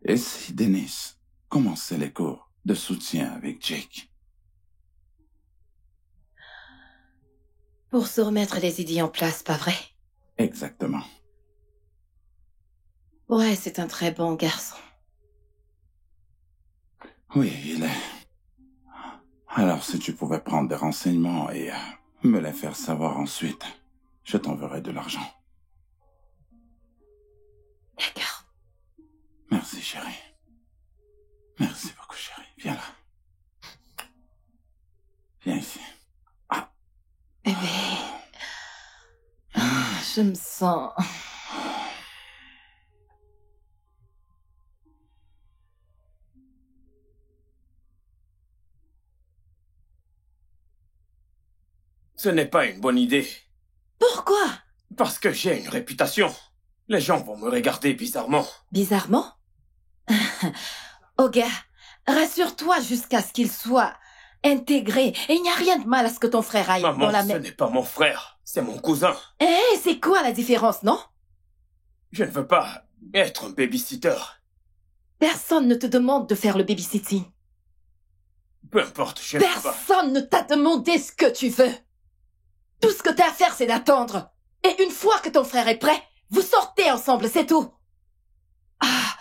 Et si Dennis commençait les cours de soutien avec Jake? Pour se remettre les idées en place, pas vrai? Exactement. Ouais, c'est un très bon garçon. Oui, il est. Alors, si tu pouvais prendre des renseignements et me les faire savoir ensuite, je t'enverrai de l'argent. D'accord. Merci, chérie. Merci beaucoup, chérie. Viens là. Viens ici. Bébé. Je Je me sens... Ce n'est pas une bonne idée. Pourquoi? Parce que j'ai une réputation. Les gens vont me regarder bizarrement. Bizarrement? Oh gars, rassure-toi jusqu'à ce qu'il soit intégré. Et il n'y a rien de mal à ce que ton frère aille Maman, dans la ce même... n'est pas mon frère, c'est mon cousin. Eh, c'est quoi la différence, non? Je ne veux pas être un babysitter. Personne ne te demande de faire le babysitting. Peu importe, je ne veux pas. Personne ne t'a demandé ce que tu veux. Tout ce que t'as à faire, c'est d'attendre. Et une fois que ton frère est prêt, vous sortez ensemble, c'est tout. Ah,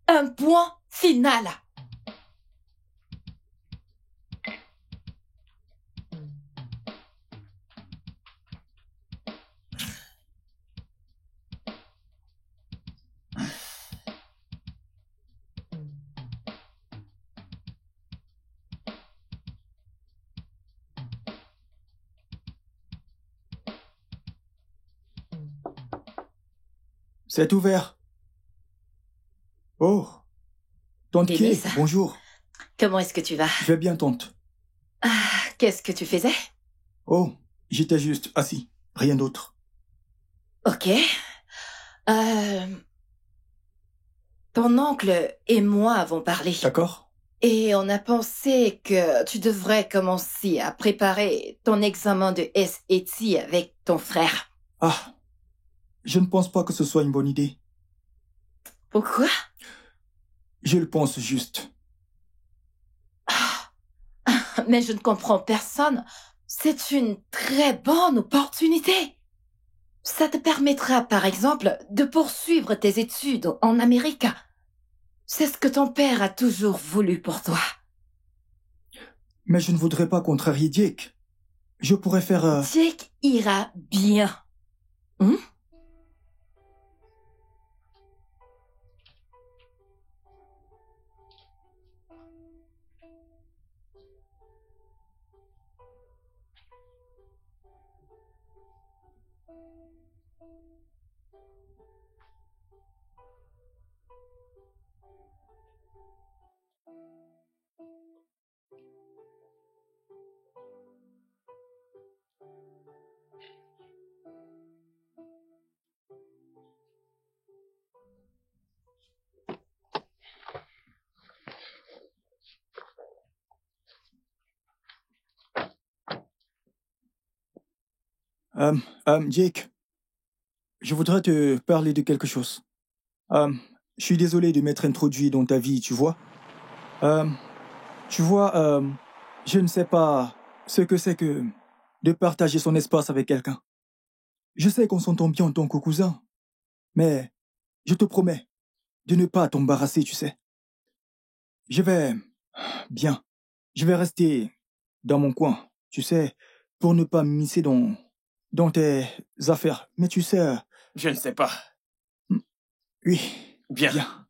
un point final. C'est ouvert. Oh. Tante Kay, Denise. bonjour. Comment est-ce que tu vas? Je vais bien, tante. Ah, qu'est-ce que tu faisais? Oh, j'étais juste assis. Rien d'autre. Ok. Ton oncle et moi avons parlé. D'accord? Et on a pensé que tu devrais commencer à préparer ton examen de SAT avec ton frère. Ah. Je ne pense pas que ce soit une bonne idée. Pourquoi? Je le pense juste. Mais je ne comprends personne. C'est une très bonne opportunité. Ça te permettra, par exemple, de poursuivre tes études en Amérique. C'est ce que ton père a toujours voulu pour toi. Mais je ne voudrais pas contrarier Jake. Je pourrais faire... Jake ira bien. Jake, je voudrais te parler de quelque chose. Je suis désolé de m'être introduit dans ta vie, tu vois. Tu vois, je ne sais pas ce que c'est que de partager son espace avec quelqu'un. Je sais qu'on s'entend bien en tant que cousin, mais je te promets de ne pas t'embarrasser, tu sais. Je vais... Bien. Je vais rester dans mon coin, tu sais, pour ne pas m'immiscer dans tes affaires. Mais tu sais... Je ne sais pas. Oui. Bien. Bien.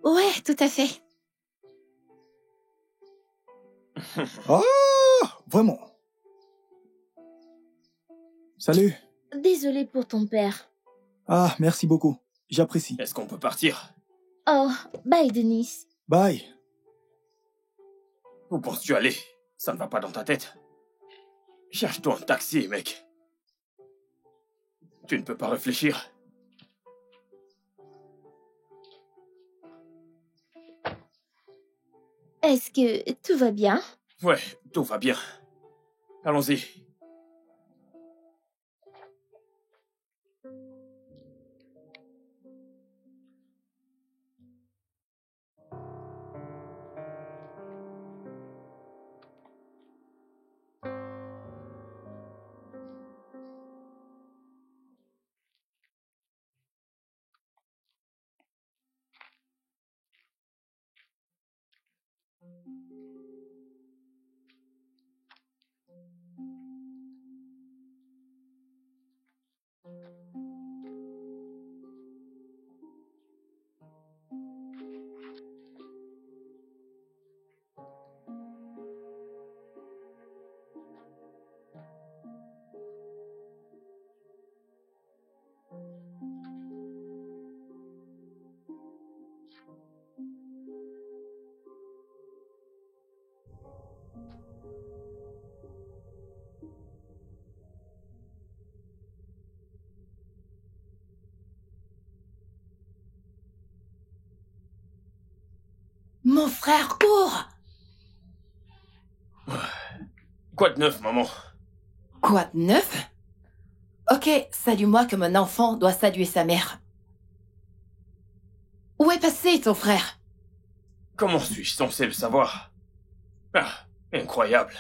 Ouais, tout à fait. Ah, vraiment. Salut. Désolée pour ton père. Ah, merci beaucoup. J'apprécie. Est-ce qu'on peut partir? Oh, bye Denise. Bye. Où penses-tu aller? Ça ne va pas dans ta tête. Cherche-toi un taxi, mec. Tu ne peux pas réfléchir. Est-ce que tout va bien? Ouais, tout va bien. Allons-y. Mon frère court! Quoi de neuf, maman? Quoi de neuf? Ok, salue-moi comme un enfant doit saluer sa mère. Où est passé ton frère? Comment suis-je censé le savoir? Ah, incroyable.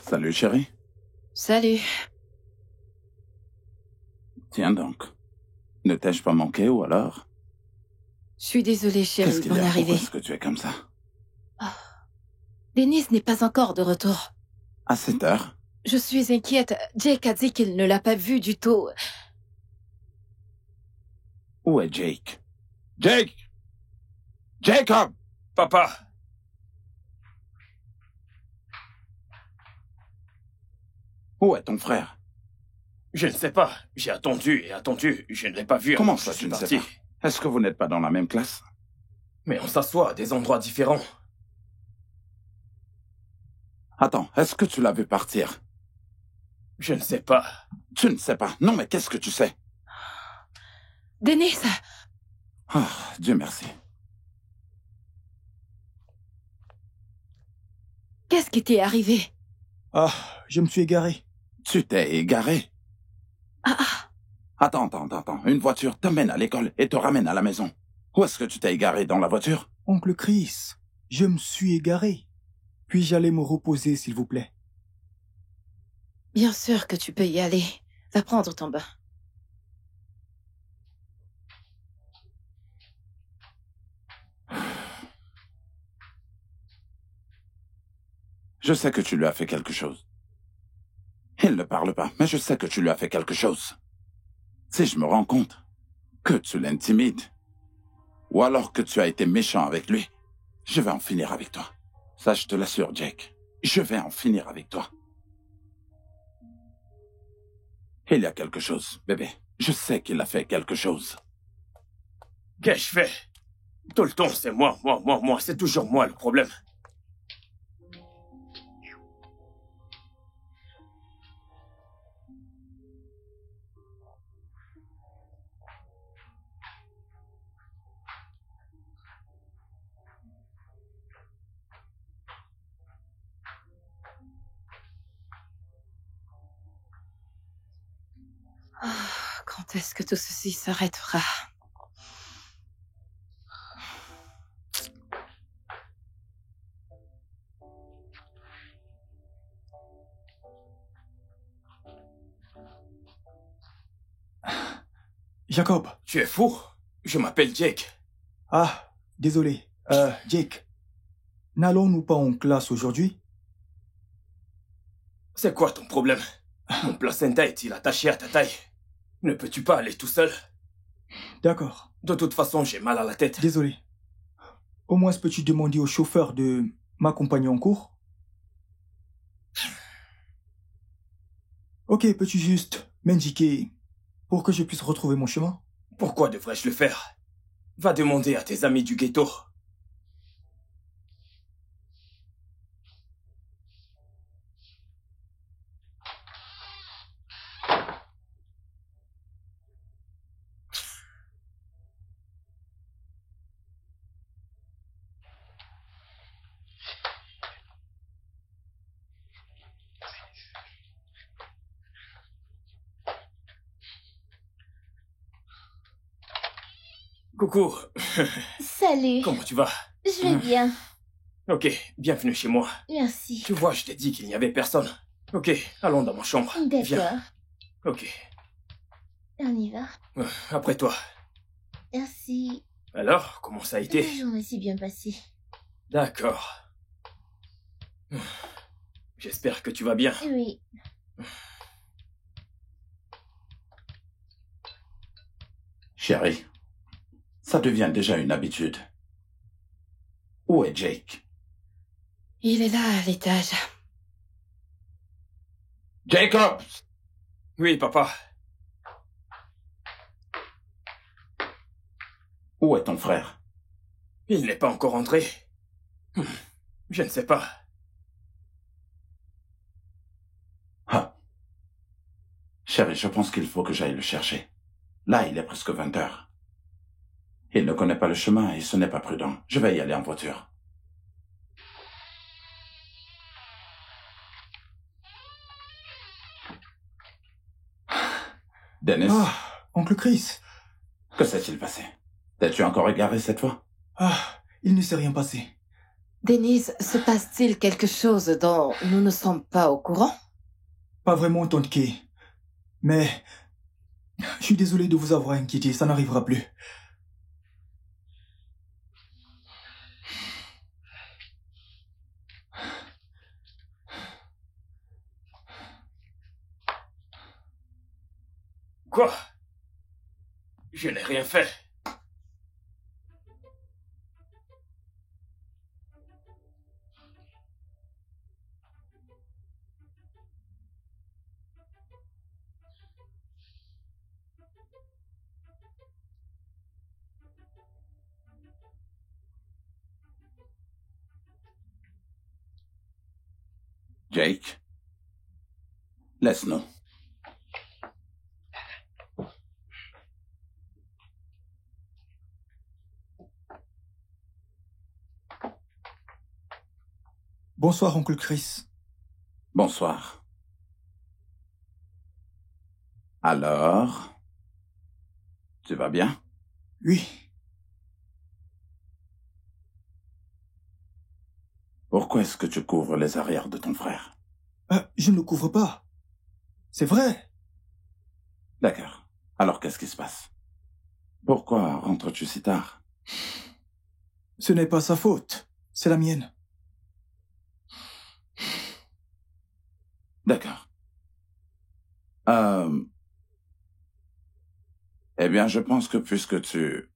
Salut, chérie. Salut. Tiens donc. Ne t'ai-je pas manqué ou alors? Je suis désolée, Qu'est-ce chérie, qu'il pour y a? Pourquoi l'arrivée. est-ce que tu es comme ça? Denis n'est pas encore de retour. À cette heure? Je suis inquiète. Jake a dit qu'il ne l'a pas vu du tout. Où est Jake? Jake! Jacob! Papa! Où est ton frère? Je ne sais pas. J'ai attendu et attendu. Je ne l'ai pas vu. Comment alors ça, je tu suis ne sais parti. pas? Est-ce que vous n'êtes pas dans la même classe? Mais on s'assoit à des endroits différents. Attends, est-ce que tu l'as vu partir? Je ne sais pas. Tu ne sais pas. Non, mais qu'est-ce que tu sais? Denis, Oh, Dieu merci. qu'est-ce qui t'est arrivé? Ah, je me suis égaré. Tu t'es égaré. Attends. Une voiture t'amène à l'école et te ramène à la maison. Où est-ce que tu t'es égaré dans la voiture? Oncle Chris, je me suis égaré. Puis-je aller me reposer, s'il vous plaît? Bien sûr que tu peux y aller. Va prendre ton bain. Je sais que tu lui as fait quelque chose. Il ne parle pas, mais je sais que tu lui as fait quelque chose. Si je me rends compte que tu l'intimides, ou alors que tu as été méchant avec lui, je vais en finir avec toi. Ça, je te l'assure, Jake. Je vais en finir avec toi. Il y a quelque chose, bébé. Je sais qu'il a fait quelque chose. Qu'ai-je fait? Tout le temps, c'est moi. C'est toujours moi le problème. Quand est-ce que tout ceci s'arrêtera? Jacob. Tu es fou? Je m'appelle Jake. Ah, désolé. Jake. N'allons-nous pas en classe aujourd'hui? C'est quoi ton problème? Mon placenta est-il attaché à ta taille? Ne peux-tu pas aller tout seul? D'accord. De toute façon, j'ai mal à la tête. Désolé. Au moins, peux-tu demander au chauffeur de m'accompagner en cours? Ok, peux-tu juste m'indiquer pour que je puisse retrouver mon chemin? Pourquoi devrais-je le faire? Va demander à tes amis du ghetto. Coucou. Salut. Comment tu vas? Je vais bien. Ok, bienvenue chez moi. Merci. Tu vois, je t'ai dit qu'il n'y avait personne. Ok, allons dans ma chambre. D'accord. Viens. Ok, On y va. après toi. Merci. Alors, comment ça a La été? journée s'est bien passée. D'accord. J'espère que tu vas bien. Oui. Chérie, ça devient déjà une habitude. Où est Jake? Il est là, à l'étage. Jacob! Oui, papa. Où est ton frère? Il n'est pas encore entré. Je ne sais pas. Ah. Chérie, je pense qu'il faut que j'aille le chercher. Là, il est presque 20 heures. Il ne connaît pas le chemin et ce n'est pas prudent. Je vais y aller en voiture. Dennis, Ah, oncle Chris. que s'est-il passé? T'es-tu encore égaré cette fois? Ah, il ne s'est rien passé. Denise, se passe-t-il quelque chose dont nous ne sommes pas au courant? Pas vraiment, tante Kay. Mais je suis désolé de vous avoir inquiété, ça n'arrivera plus. Quoi? Je n'ai rien fait. Jake, laisse-nous. Bonsoir, oncle Chris. Bonsoir. Alors, tu vas bien? Oui. Pourquoi est-ce que tu couvres les arrières de ton frère? Je ne le couvre pas. C'est vrai. D'accord. Alors qu'est-ce qui se passe? Pourquoi rentres-tu si tard? Ce n'est pas sa faute. C'est la mienne. D'accord. Eh bien, je pense que puisque tu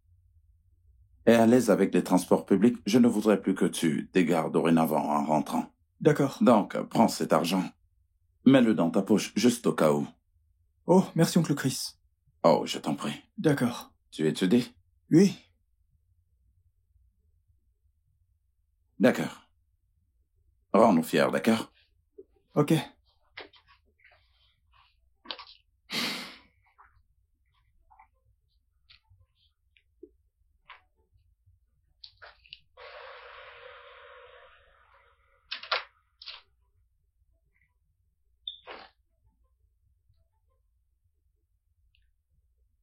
es à l'aise avec les transports publics, je ne voudrais plus que tu t'égares dorénavant en rentrant. D'accord. Donc, prends cet argent. Mets-le dans ta poche, juste au cas où. Oh, merci, oncle Chris. Oh, je t'en prie. D'accord. Tu étudies? Oui. D'accord. Rends-nous fiers, d'accord? Ok.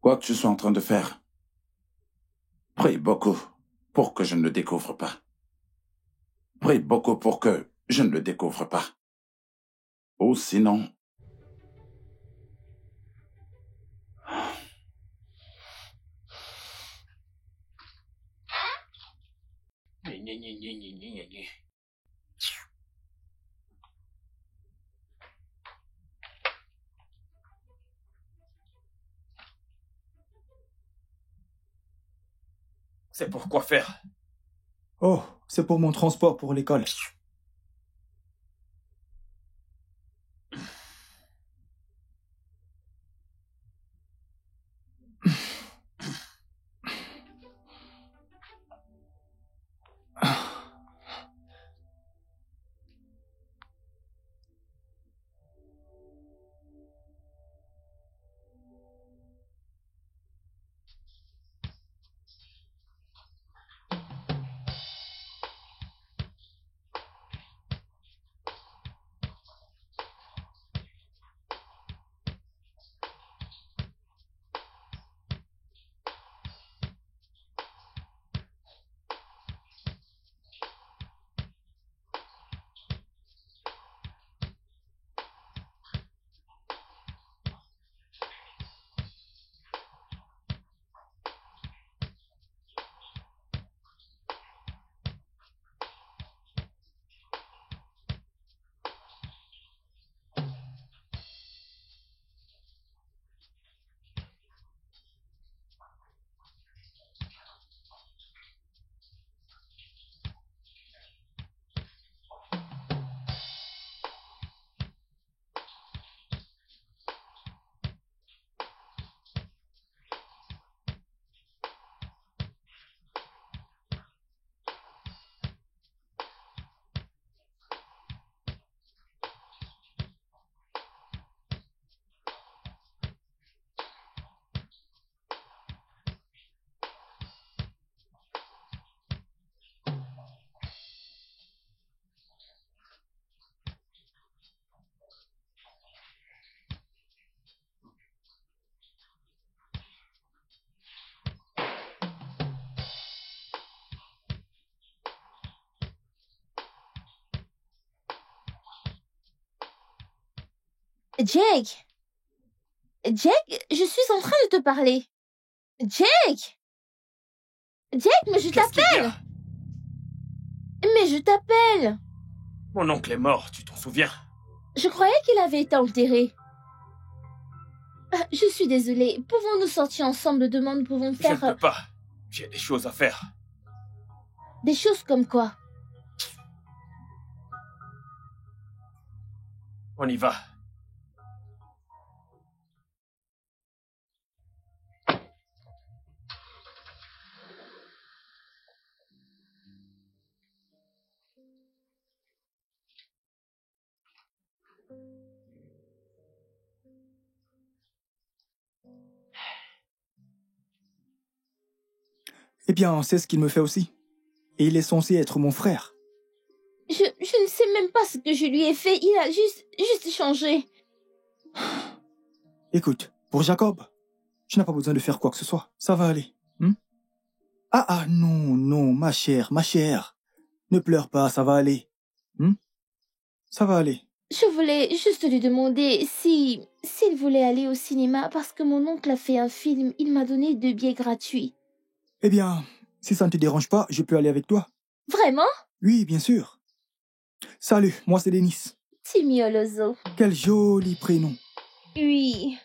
Quoi que tu sois en train de faire, prie beaucoup pour que je ne le découvre pas. Prie beaucoup pour que je ne le découvre pas. Ou sinon... C'est pour quoi faire? Oh, c'est pour mon transport pour l'école. Jake! Jake, je suis en train de te parler. Jake! Jake, mais je Qu'est-ce qu'il y t'appelle! a? Mais je t'appelle! Mon oncle est mort, tu t'en souviens? Je croyais qu'il avait été enterré. Je suis désolée. Pouvons-nous sortir ensemble demain? Nous pouvons Je ne faire peux pas. J'ai des choses à faire. des choses comme quoi? On y va. Eh bien, c'est ce qu'il me fait aussi. Et il est censé être mon frère. Je ne sais même pas ce que je lui ai fait. Il a juste changé. Écoute, pour Jacob, tu n'as pas besoin de faire quoi que ce soit. Ça va aller. Non, non, ma chère, ma chère. Ne pleure pas, ça va aller. Ça va aller. Je voulais juste lui demander s'il voulait aller au cinéma parce que mon oncle a fait un film. Il m'a donné 2 billets gratuits. Eh bien, si ça ne te dérange pas, je peux aller avec toi. Vraiment? Oui, bien sûr. Salut, moi c'est Denis. Timmy Olozo. Quel joli prénom. Oui.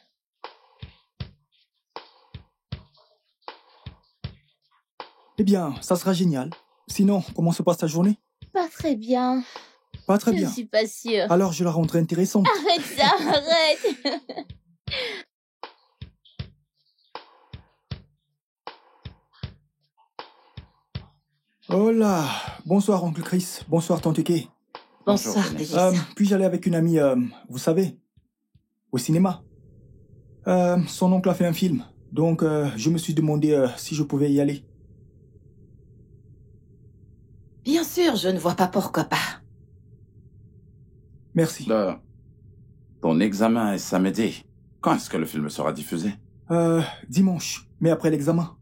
Eh bien, ça sera génial. Sinon, comment se passe ta journée? Pas très bien. Pas très Je bien. ne suis pas sûre. Alors je la rendrai intéressante. Arrête ça, arrête. Oh là. Bonsoir, oncle Chris. Bonsoir, tante Kay. Bonsoir, Denis. Denis. Puis-je aller avec une amie, vous savez, au cinéma? Son oncle a fait un film, donc je me suis demandé si je pouvais y aller. Bien sûr, je ne vois pas pourquoi pas. Merci. Ton examen est samedi. Quand est-ce que le film sera diffusé? Dimanche, mais après l'examen.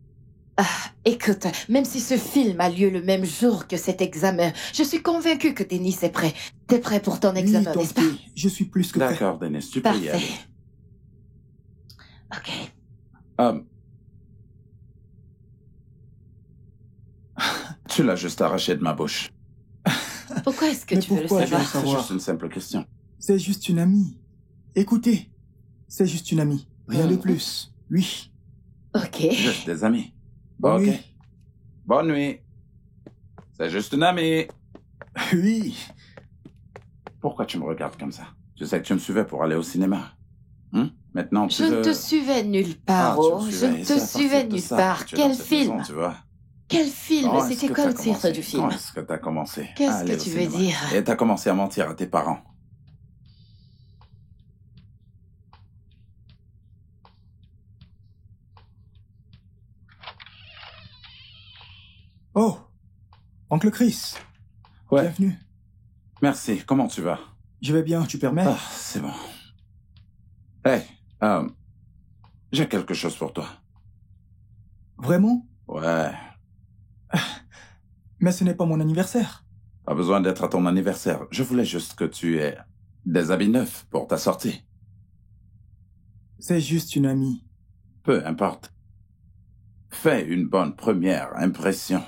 Écoute, même si ce film a lieu le même jour que cet examen, je suis convaincue que Denis est prêt. T'es prêt pour ton examen, Oui, n'est-ce pas? tante Kay, je suis plus que prêt. D'accord, Denis, tu peux y aller. Parfait. Ok. Tu l'as juste arraché de ma bouche. Pourquoi est-ce que Mais tu veux le pourquoi savoir? je veux C'est savoir? juste une simple question. C'est juste une amie. Écoutez, c'est juste une amie. Rien de Mhm. plus. Oui. Ok. Juste des amis. Bonne Ok. nuit. Bonne nuit. C'est juste une amie. Oui. Pourquoi tu me regardes comme ça? Tu sais que tu me suivais pour aller au cinéma. Maintenant, tu Je veux... ne te suivais nulle part, Ah, tu me oh. Je suivais. ne Et te c'est à partir suivais de nulle ça part. que tu es dans Quel cette film? maison, tu vois. Quel film? Quand est-ce C'était que quoi t'as le titre commencé? du film? Quand est-ce que t'as commencé à Qu'est-ce aller que au tu veux cinéma? dire? Et t'as commencé à mentir à tes parents. Oh, oncle Chris. Ouais. Bienvenue. Merci. Comment tu vas? Je vais bien, tu permets? Ah, c'est bon. Hey, j'ai quelque chose pour toi. Vraiment? Ouais. Mais ce n'est pas mon anniversaire. Pas besoin d'être à ton anniversaire. Je voulais juste que tu aies des habits neufs pour ta sortie. C'est juste une amie. Peu importe. Fais une bonne première impression.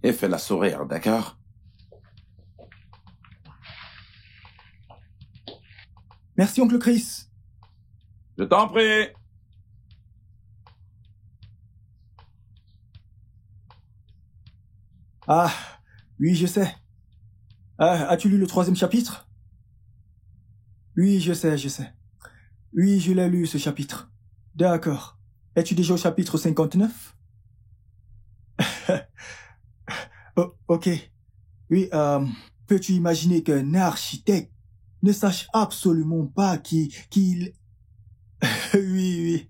Et fais-la sourire, d'accord? Merci, oncle Chris. Je t'en prie. Ah, oui, je sais. As-tu lu le 3e chapitre? Oui, je sais, je sais. Oui, je l'ai lu, ce chapitre. D'accord. Es-tu déjà au chapitre 59? Oh, ok. Oui, peux-tu imaginer qu'un architecte ne sache absolument pas qu'il... Oui, oui.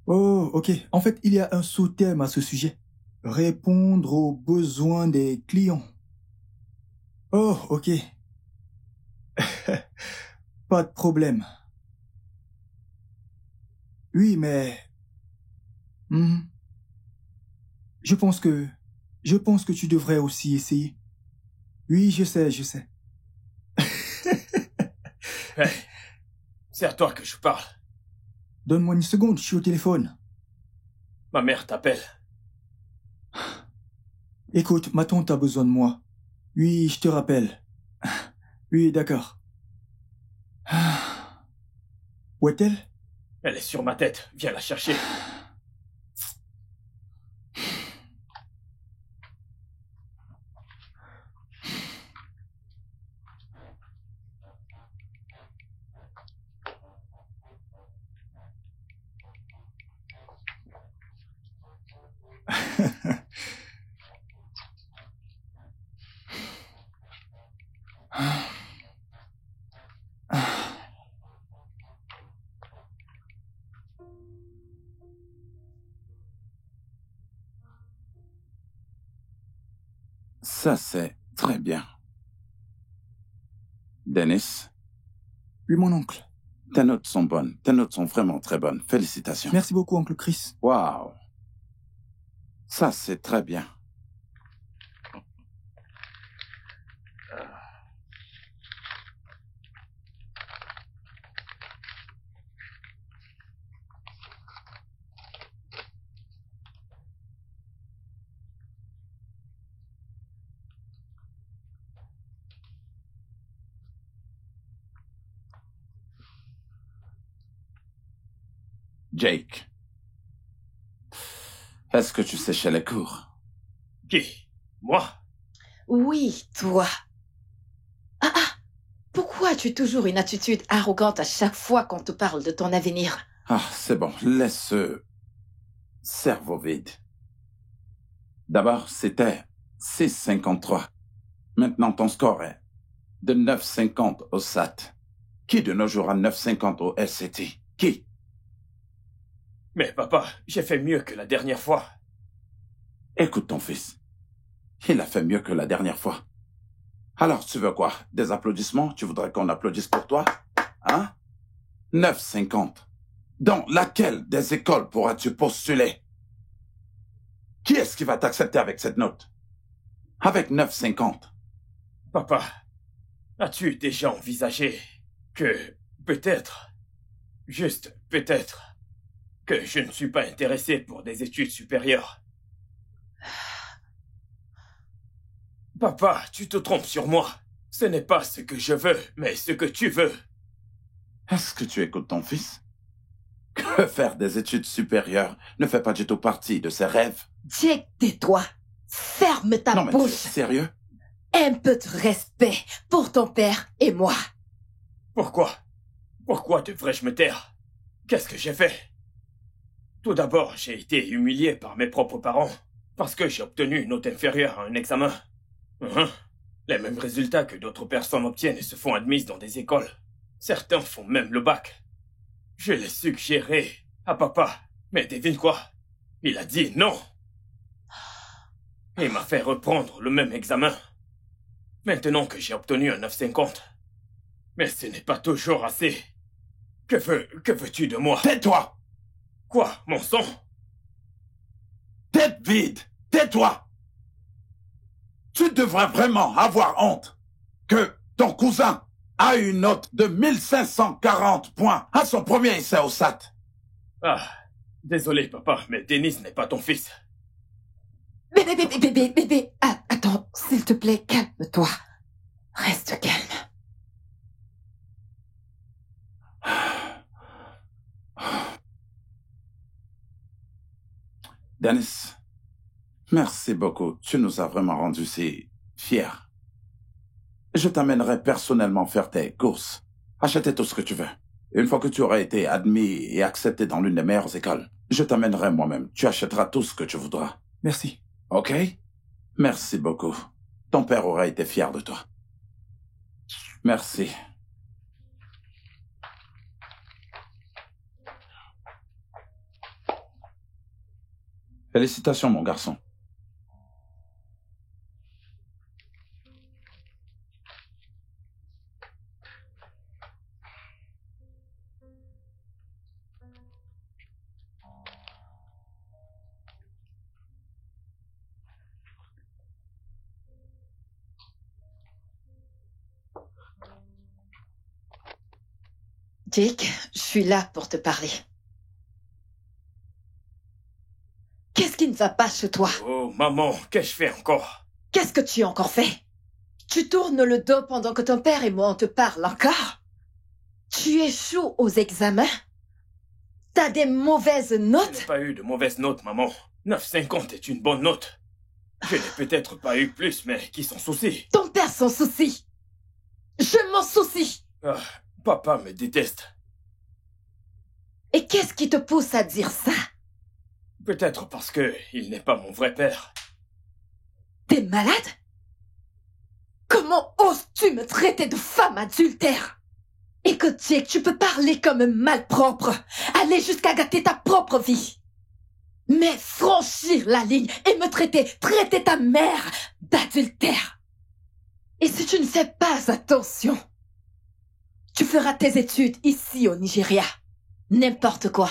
Oh, ok. En fait, il y a un sous-thème à ce sujet. Répondre aux besoins des clients. Oh, ok. Pas de problème. Oui, mais... Je pense que tu devrais aussi essayer. Oui, je sais, je sais. Hey, c'est à toi que je parle. Donne-moi une seconde, je suis au téléphone. Ma mère t'appelle. Écoute, ma tante a besoin de moi. Oui, je te rappelle. Oui, d'accord. Où est-elle? Elle est sur ma tête. Viens la chercher. Ça, c'est très bien. Dennis, Oui, mon oncle. tes notes sont bonnes. Tes notes sont vraiment très bonnes. Félicitations. Merci beaucoup, oncle Chris. Waouh. Ça, c'est très bien. Jake, est-ce que tu séchais les cours? Qui? Moi? Oui, toi. Pourquoi as-tu toujours une attitude arrogante à chaque fois qu'on te parle de ton avenir? Ah, c'est bon. Laisse ce cerveau vide. D'abord, c'était 6,53. Maintenant, ton score est de 9,50 au SAT. Qui de nos jours a 9,50 au SCT? Qui? Mais papa, j'ai fait mieux que la dernière fois. Écoute ton fils. Il a fait mieux que la dernière fois. Alors, tu veux quoi? Des applaudissements? Tu voudrais qu'on applaudisse pour toi? Hein? 9,50. Dans laquelle des écoles pourras-tu postuler? Qui est-ce qui va t'accepter avec cette note? Avec 9,50. Papa, as-tu déjà envisagé que peut-être, juste peut-être, que je ne suis pas intéressé pour des études supérieures? Papa, tu te trompes sur moi. Ce n'est pas ce que je veux, mais ce que tu veux. Est-ce que tu écoutes ton fils? Que faire des études supérieures ne fait pas du tout partie de ses rêves. Jake, tais-toi. Ferme ta Non, mais tu es bouche. sérieux? Un peu de respect pour ton père et moi. Pourquoi? Pourquoi devrais-je me taire? Qu'est-ce que j'ai fait? Tout d'abord, j'ai été humilié par mes propres parents parce que j'ai obtenu une note inférieure à un examen. Les mêmes résultats que d'autres personnes obtiennent et se font admises dans des écoles. Certains font même le bac. Je l'ai suggéré à papa, mais devine quoi? Il a dit non. Il m'a fait reprendre le même examen. Maintenant que j'ai obtenu un 9,50. Mais ce n'est pas toujours assez. Que veux-tu de moi? Tais-toi! Quoi, mon sang? Tête vide! Tais-toi! Tu devrais vraiment avoir honte que ton cousin a une note de 1540 points à son premier essai au SAT. Ah, désolé papa, mais Denis n'est pas ton fils. Bébé. Ah, attends, s'il te plaît, calme-toi. Reste calme. Dennis, merci beaucoup. Tu nous as vraiment rendus si fiers. Je t'amènerai personnellement faire tes courses. Acheter tout ce que tu veux. Une fois que tu auras été admis et accepté dans l'une des meilleures écoles, je t'amènerai moi-même. Tu achèteras tout ce que tu voudras. Merci. OK? Merci beaucoup. Ton père aura été fier de toi. Merci. Félicitations, mon garçon. Jake, je suis là pour te parler. Qu'est-ce qui ne va pas chez toi? Oh, maman, qu'ai-je fait encore? Qu'est-ce que tu as encore fait? Tu tournes le dos pendant que ton père et moi on te parle encore? Tu échoues aux examens? T'as des mauvaises Je n'ai notes? pas eu de mauvaise note, maman. 9,50 est une bonne note. Je n'ai peut-être pas eu plus, mais qui s'en soucie? Ton père s'en soucie. Je m'en soucie. Ah, papa me déteste. Et qu'est-ce qui te pousse à dire ça? Peut-être parce que il n'est pas mon vrai père. T'es malade? Comment oses-tu me traiter de femme adultère? Écoute, Jake, tu peux parler comme un malpropre, aller jusqu'à gâter ta propre vie. Mais franchir la ligne et me traiter ta mère d'adultère. Et si tu ne fais pas attention, tu feras tes études ici au Nigeria. N'importe quoi.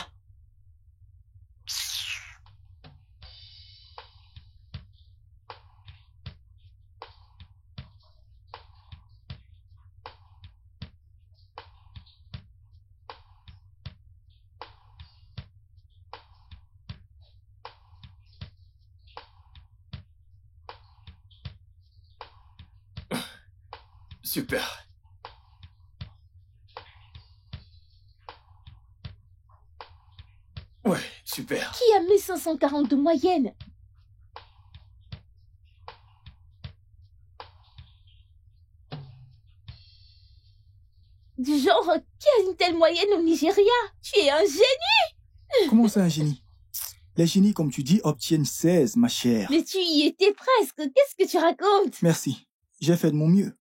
Super. Ouais, super. Qui a 1540 de moyenne? Du genre, qui a une telle moyenne au Nigeria? Tu es un génie! Comment c'est un génie? Les génies, comme tu dis, obtiennent 16, ma chère. Mais tu y étais presque. Qu'est-ce que tu racontes? Merci. J'ai fait de mon mieux.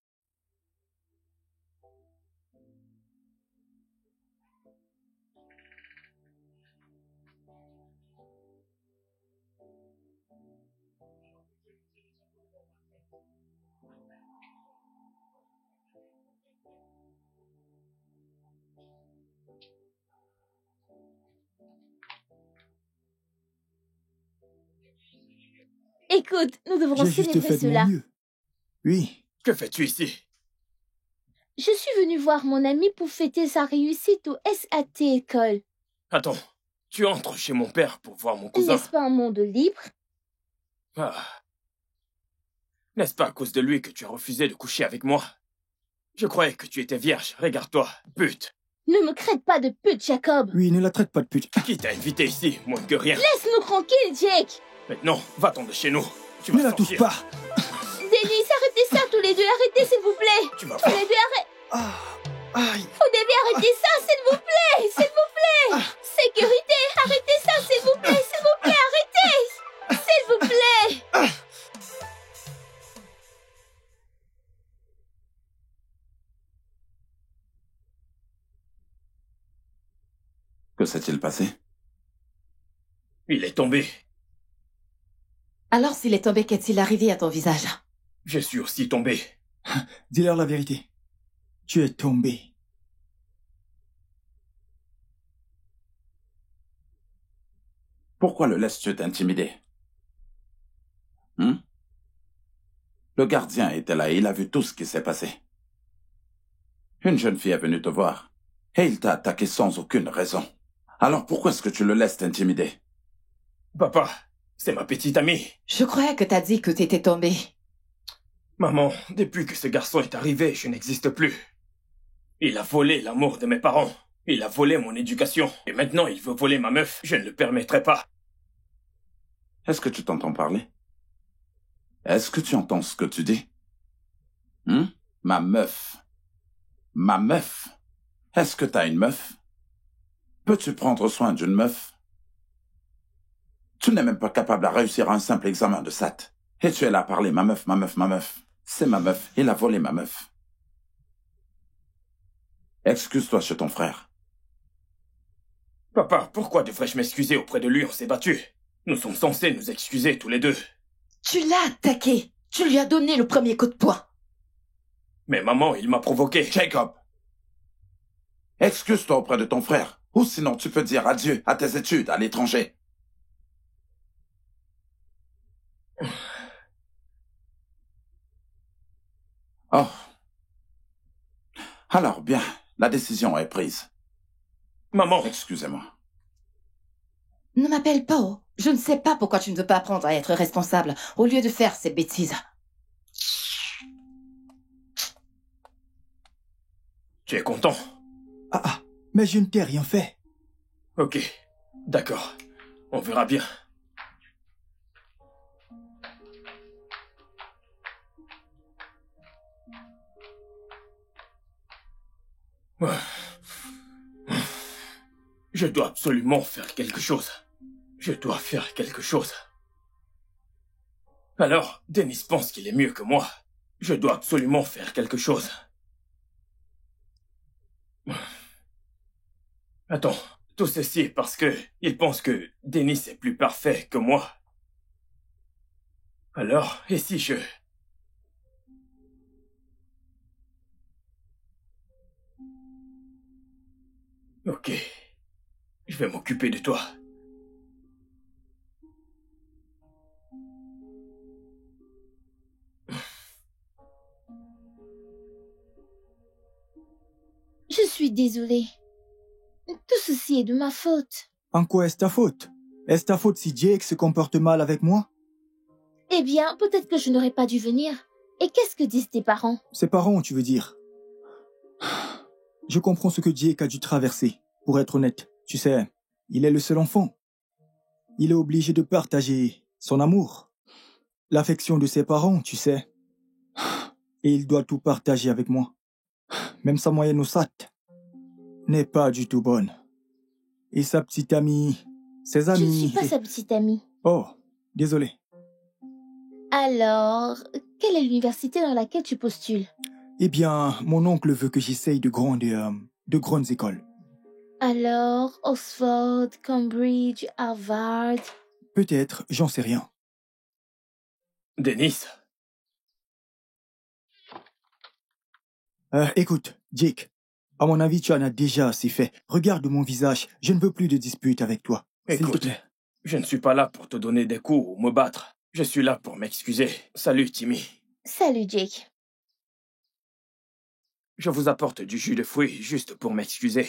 Écoute, nous devrons J'ai juste célébrer fait de cela. mon mieux. Oui. Que fais-tu ici? Je suis venue voir mon ami pour fêter sa réussite au SAT école. Attends, tu entres chez mon père pour voir mon cousin. N'est-ce pas un monde libre? Ah. N'est-ce pas à cause de lui que tu as refusé de coucher avec moi? Je croyais que tu étais vierge. Regarde-toi, pute. Ne me traite pas de pute, Jacob. Oui, ne la traite pas de pute. Qui t'a invité ici, moins que rien? Laisse-nous tranquilles, Jake. Maintenant, va-t'en de chez nous. Tu vas Ne la sortir. touche pas. Dennis, arrêtez ça tous les deux. Arrêtez, s'il vous plaît. Tu vas Tous pas. les deux, arrêtez. Aïe. Vous devez arrêter ça, s'il vous plaît. S'il vous plaît. Sécurité, arrêtez ça, s'il vous plaît. S'il vous plaît, arrêtez. S'il vous plaît. Que s'est-il passé? Il est tombé. Alors s'il est tombé, qu'est-il arrivé à ton visage? Je suis aussi tombé. Dis-leur la vérité. Tu es tombé. Pourquoi le laisses-tu t'intimider? Le gardien était là et il a vu tout ce qui s'est passé. Une jeune fille est venue te voir et il t'a attaqué sans aucune raison. Alors pourquoi est-ce que tu le laisses t'intimider? Papa, c'est ma petite amie. Je croyais que t'as dit que t'étais tombé. Maman, depuis que ce garçon est arrivé, je n'existe plus. Il a volé l'amour de mes parents. Il a volé mon éducation. Et maintenant, il veut voler ma meuf. Je ne le permettrai pas. Est-ce que tu t'entends parler? Est-ce que tu entends ce que tu dis? Ma meuf. Ma meuf. Est-ce que t'as une meuf? Peux-tu prendre soin d'une meuf? Tu n'es même pas capable de réussir un simple examen de SAT. Et tu es là à parler, ma meuf, ma meuf, ma meuf. C'est ma meuf, il a volé ma meuf. Excuse-toi chez ton frère. Papa, pourquoi devrais-je m'excuser auprès de lui? On s'est battu. Nous sommes censés nous excuser tous les deux. Tu l'as attaqué. Tu lui as donné le premier coup de poing. Mais maman, il m'a provoqué. Jacob, excuse-toi auprès de ton frère. Ou sinon tu peux dire adieu à tes études à l'étranger. Oh. Alors bien, la décision est prise. Maman, Excusez-moi. Ne m'appelle pas, oh. Je ne sais pas pourquoi tu ne veux pas apprendre à être responsable au lieu de faire ces bêtises. tu es content? Mais je ne t'ai rien fait. Ok, d'accord. On verra bien. Je dois absolument faire quelque chose. Je dois faire quelque chose. Alors, Dennis pense qu'il est mieux que moi. Je dois absolument faire quelque chose. Attends, tout ceci est parce que il pense que Dennis est plus parfait que moi. Alors, et si je... Ok, je vais m'occuper de toi. Je suis désolée. Tout ceci est de ma faute. En quoi est-ce ta faute? Est-ce ta faute si Jake se comporte mal avec moi? Eh bien, peut-être que je n'aurais pas dû venir. Et qu'est-ce que disent tes parents? Ses parents, tu veux dire? Je comprends ce que Jake a dû traverser. Pour être honnête, tu sais, il est le seul enfant. Il est obligé de partager son amour, l'affection de ses parents, tu sais. Et il doit tout partager avec moi. Même sa moyenne au SAT n'est pas du tout bonne. Et sa petite amie, Ses Je ne amis... suis pas sa petite amie. Oh, désolé. Alors, quelle est l'université dans laquelle tu postules? Eh bien, mon oncle veut que j'essaye de grandes écoles. Alors, Oxford, Cambridge, Harvard... Peut-être, j'en sais rien. Denis, Écoute, Jake, à mon avis, tu en as déjà assez fait. Regarde mon visage, je ne veux plus de dispute avec toi. S'il te écoute, plaît. je ne suis pas là pour te donner des coups ou me battre. Je suis là pour m'excuser. Salut, Timmy. Salut, Jake. Je vous apporte du jus de fruits juste pour m'excuser.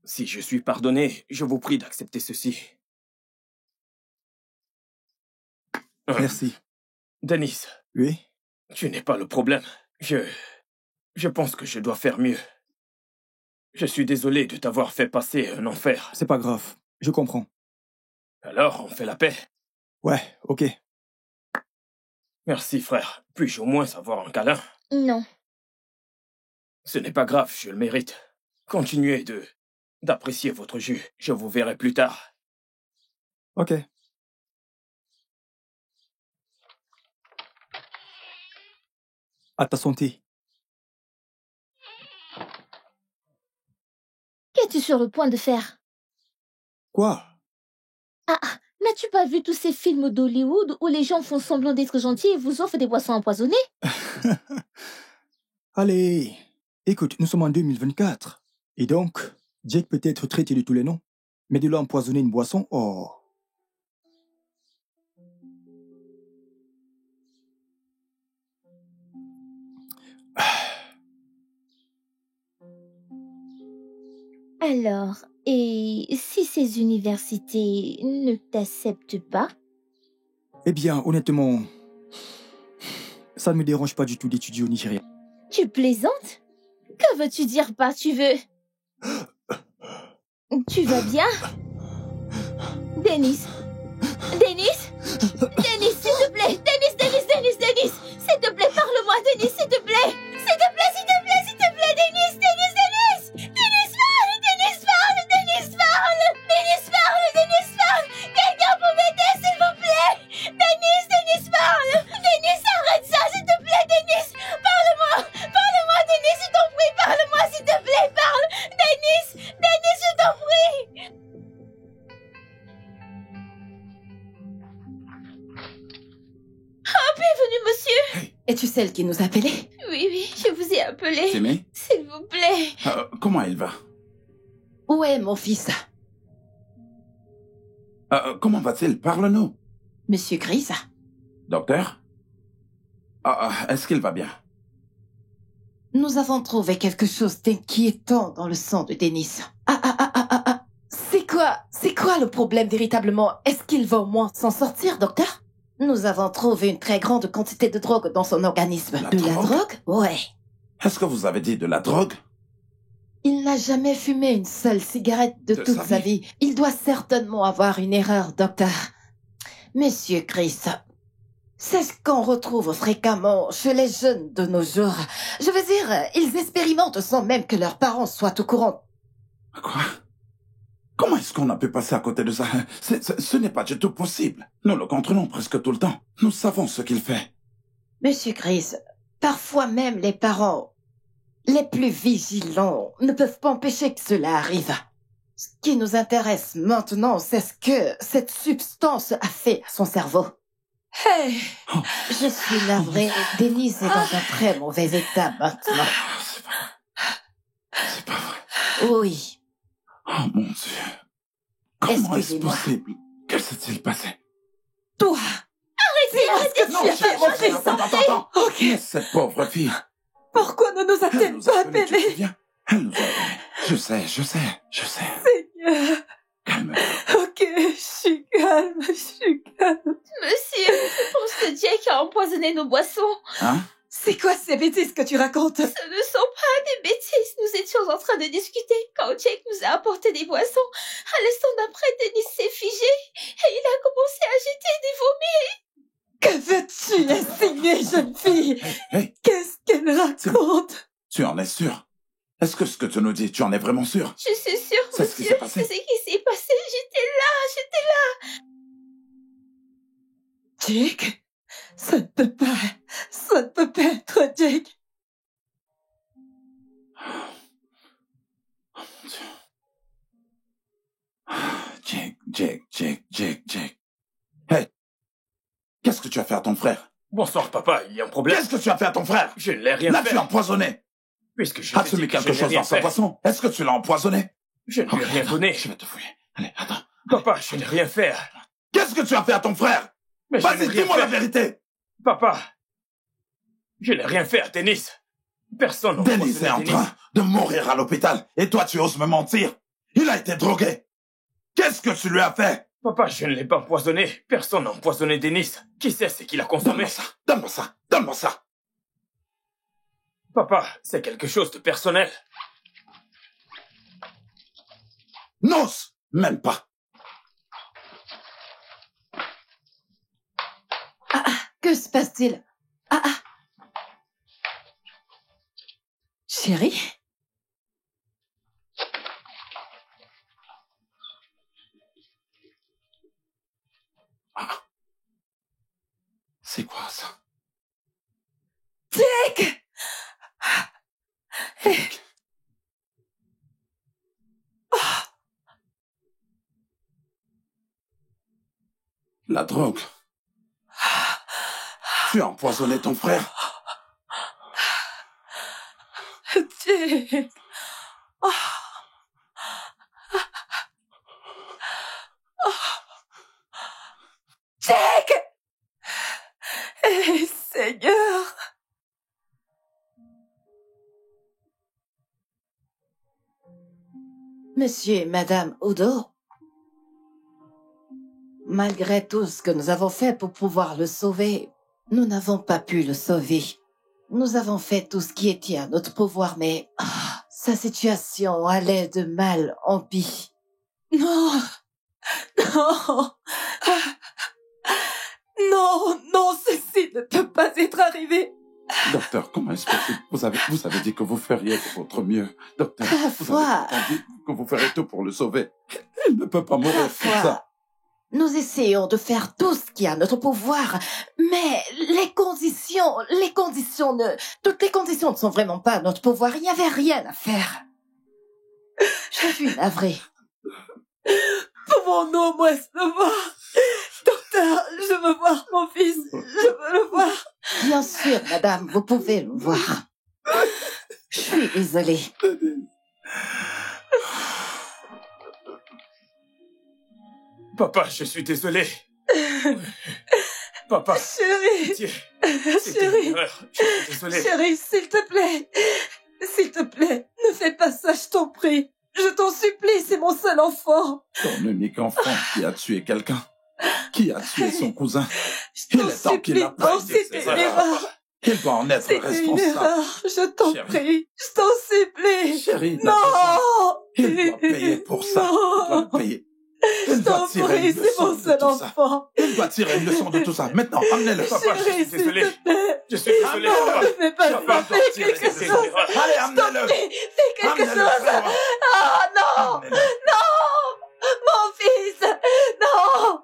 Si je suis pardonné, je vous prie d'accepter ceci. Merci. Denis, Oui? tu n'es pas le problème. Je pense que je dois faire mieux. Je suis désolé de t'avoir fait passer un enfer. C'est pas grave, je comprends. Alors, on fait la paix. Ouais, ok. Merci, frère. Puis-je au moins avoir un câlin? Non. Ce n'est pas grave, je le mérite. Continuez d'apprécier votre jus. Je vous verrai plus tard. Ok. À ta santé. Qu'es-tu sur le point de faire? Quoi? Ah, n'as-tu pas vu tous ces films d'Hollywood où les gens font semblant d'être gentils et vous offrent des boissons empoisonnées? Allez, écoute, nous sommes en 2024. Et donc, Jake peut être traité de tous les noms. Mais de là empoisonner une boisson, oh... Alors, et si ces universités ne t'acceptent pas? Eh bien, honnêtement, ça ne me dérange pas du tout d'étudier au Nigeria. Tu plaisantes? Que veux-tu dire par tu veux? Tu vas bien? Denis? Denis? Denis, s'il te plaît! Denis! S'il te plaît, parle-moi, Denis, s'il te plaît! S'il te plaît, Denis! Denis, parle! Quelqu'un pour m'aider, s'il vous plaît! Denis, parle! Denis, arrête ça, s'il te plaît, Denis! Parle-moi, Denis, je t'en prie, parle-moi, s'il te plaît, parle! Denis, je t'en prie! Oh, bienvenue, monsieur! Es-tu celle qui nous appelait? Oui, je vous ai appelé. Timmy, S'il vous plaît. comment il va? Où est mon fils? Comment va-t-il? Parle-nous. Monsieur Gris? Docteur? Est-ce qu'il va bien? Nous avons trouvé quelque chose d'inquiétant dans le sang de Denis. C'est quoi le problème véritablement? Est-ce qu'il va au moins s'en sortir, docteur? Nous avons trouvé une très grande quantité de drogue dans son organisme. La de la drogue? drogue? Ouais. Est-ce que vous avez dit de la drogue? Il n'a jamais fumé une seule cigarette de toute sa vie. Il doit certainement avoir une erreur, docteur. Monsieur Chris, c'est ce qu'on retrouve fréquemment chez les jeunes de nos jours. Je veux dire, ils expérimentent sans même que leurs parents soient au courant. Quoi? Comment est-ce qu'on a pu passer à côté de ça? Ce n'est pas du tout possible. Nous le contrôlons presque tout le temps. Nous savons ce qu'il fait. Monsieur Chris, parfois même les parents, les plus vigilants, ne peuvent pas empêcher que cela arrive. Ce qui nous intéresse maintenant, c'est ce que cette substance a fait à son cerveau. Hey, je suis navrée. Denis est dans un très mauvais état maintenant. C'est pas vrai. Oui. Oh mon Dieu. Comment est-ce Excusez-moi. possible? Que s'est-il passé? Toi! Arrêtez! Non, attends. Ok. Qui est cette pauvre fille? Pourquoi ne nous Elle a-t-elle nous a pas appelés, tu te appelés? souviens? Elle nous a appelés. Je sais. Seigneur. Calme-toi. Ok, je suis calme. Monsieur, je pense que Jake a empoisonné nos boissons. Hein? C'est quoi ces bêtises que tu racontes? Ce ne sont pas des bêtises. Nous étions en train de discuter quand Jake nous a apporté des boissons. À l'instant d'après, Denis s'est figé et il a commencé à jeter des vomis. Que veux-tu insinuer, jeune fille? Hey, Qu'est-ce qu'elle raconte? tu en es sûr? Est-ce que ce que tu nous dis, tu en es vraiment sûr? Je suis sûre, C'est ce qui monsieur. s'est passé. C'est ce qui s'est passé. J'étais là. Jake, ça ne peut pas être Jake. Oh mon Dieu. Jake. Hey, qu'est-ce que tu as fait à ton frère? Bonsoir, papa, il y a un problème. Qu'est-ce que tu as fait à ton frère? Je ne l'ai rien Là, fait. tu l'as empoisonné. Puisque je As-tu mis quelque chose dans sa boisson? Est-ce que tu l'as empoisonné? Je ne lui ai rien donné. Je vais te fouiller. Allez, attends. Papa, je n'ai rien fait. Qu'est-ce que tu as fait à ton frère? Mais je n'ai Vas-y, rien dis-moi la fait. vérité. Papa, je n'ai rien fait à Denis. Personne n'a Denis empoisonné est en Denis. train de mourir à l'hôpital. Et toi, tu oses me mentir? Il a été drogué. Qu'est-ce que tu lui as fait? Papa, je ne l'ai pas empoisonné. Personne n'a empoisonné Denis. Qui sait ce qu'il a consommé? Donne-moi ça. Papa, c'est quelque chose de personnel. N'ose même pas. Que se passe-t-il? Chérie? C'est quoi ça? Jake! La drogue. Tu as empoisonné ton frère. Jake! Jake! Eh, Seigneur! Monsieur et Madame Odo, malgré tout ce que nous avons fait pour pouvoir le sauver, nous n'avons pas pu le sauver. Nous avons fait tout ce qui était à notre pouvoir, mais sa situation allait de mal en pis. Non! Non, ceci ne peut pas être arrivé. Docteur, comment est-ce possible? Vous avez dit que vous feriez de votre mieux. Docteur, vous avez dit que vous feriez tout pour le sauver. Il ne peut pas mourir comme ça. Nous essayons de faire tout ce qui est à notre pouvoir, mais toutes les conditions ne sont vraiment pas à notre pouvoir. Il n'y avait rien à faire. Je suis navrée. Pouvons-nous au moins le voir? Docteur, je veux voir mon fils. Je veux le voir. Bien sûr, madame, vous pouvez le voir. Je suis désolée. Papa, je suis désolé. Papa. Chérie. Pitié. C'était Chérie. une erreur. Je suis désolé. Chérie, s'il te plaît. S'il te plaît, ne fais pas ça, je t'en prie. Je t'en supplie, c'est mon seul enfant. Ton unique enfant qui a tué quelqu'un. Qui a tué son cousin. Je t'en Il est temps qu'il supplie. apprenne Non, de c'était ses une erreurs. erreur. Il doit en être C'était une responsable. erreur. Je t'en Chérie. prie. Je t'en supplie. Chérie, Non. il doit payer pour ça. Il doit le payer. Je Il doit t'en tirer prie, une c'est leçon mon de seul tout ça. enfant. Il doit tirer une leçon de tout ça. Maintenant, emmenez-le. Papa, je suis Chérie, s'il désolé. te plaît. Je suis désolé, Non, papa. ne fais pas Papa, ça. Fais quelque c'était une chose. erreur. Allez, Je t'en emmenez-le. prie, fais quelque Emmenez-le, chose. frère. Ah non, Emmenez-le. non, mon fils, non.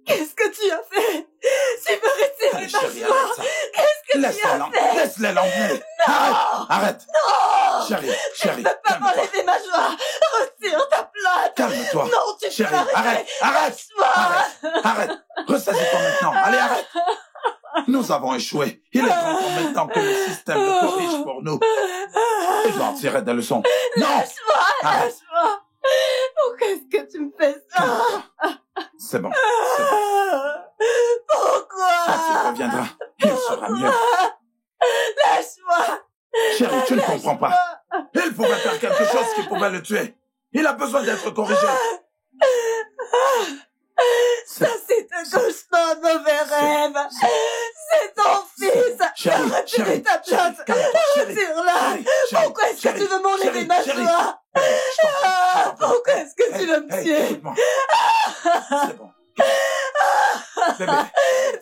Qu'est-ce que tu as fait? Tu veux retirer Allez, ma chérie, joie. arrête ça. Qu'est-ce que tu as fait? Laisse-les l'emmener. Arrête. Non. Chérie, Tu ne peux pas calme-toi. m'enlever ma joie. Retire ta plainte. Calme-toi. Non, tu peux Chérie, l'arrêter. arrête. Lâche-moi. Arrête. Ressaisis-toi maintenant. Allez, arrête. Nous avons échoué. Il est grand temps maintenant que le système le corrige pour nous. Il doit en tirer des leçons. Non. Lâche-moi, Arrête. lâche-moi. Pourquoi est-ce que tu me fais ça? Calme-toi. C'est bon. C'est bon. Pourquoi? Quand il reviendra, il sera mieux. Lâche-moi. Chérie, tu ne comprends pas. Il pouvait faire quelque chose qui pouvait le tuer. Il a besoin d'être corrigé. Ça, c'est un cauchemar de mauvais rêve. C'est ton fils. Chérie, Retire chérie, ta plainte. calme-toi, chérie. Retire-la. Chérie, chérie, Pourquoi est-ce que chérie, tu veux m'enlever chérie, ma chérie. joie? Pourquoi est-ce que tu veux me tuer? Écoute-moi. C'est bon. Bébé,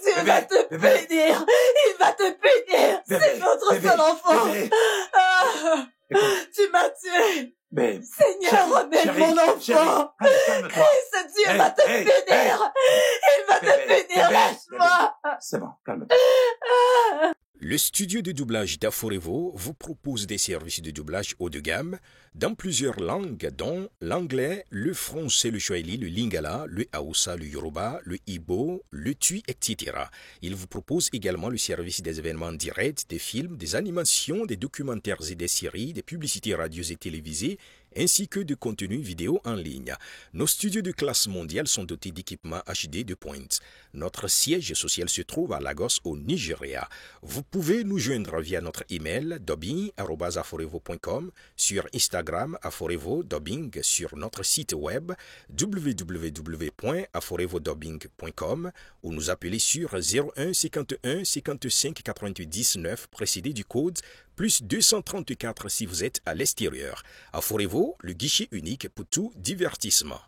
Tu vas te bébé. punir. Il va te punir. Bébé. C'est notre Bébé, seul enfant. bébé. Ah, Écoute, tu m'as tué. mais... Seigneur, remets mon enfant. Allez, calme-toi. Ce Dieu va te Hey, punir. Il va te Bébé, punir, bébé, lâche-moi. C'est bon, calme-toi. Le studio de doublage d'Aforevo vous propose des services de doublage haut de gamme dans plusieurs langues, dont l'anglais, le français, le swahili, le lingala, le hausa, le yoruba, le igbo, le tui, etc. Il vous propose également le service des événements directs, des films, des animations, des documentaires et des séries, des publicités radio et télévisées, ainsi que de contenus vidéo en ligne. Nos studios de classe mondiale sont dotés d'équipements HD de pointe. Notre siège social se trouve à Lagos, au Nigeria. Vous pouvez nous joindre via notre email dubbing@aforevo.com, sur Instagram Aforevo Dubbing, sur notre site web www.aforevodubbing.com ou nous appeler sur 01 51 55 88 19 précédé du code plus 234 si vous êtes à l'extérieur. Aforevo, le guichet unique pour tout divertissement.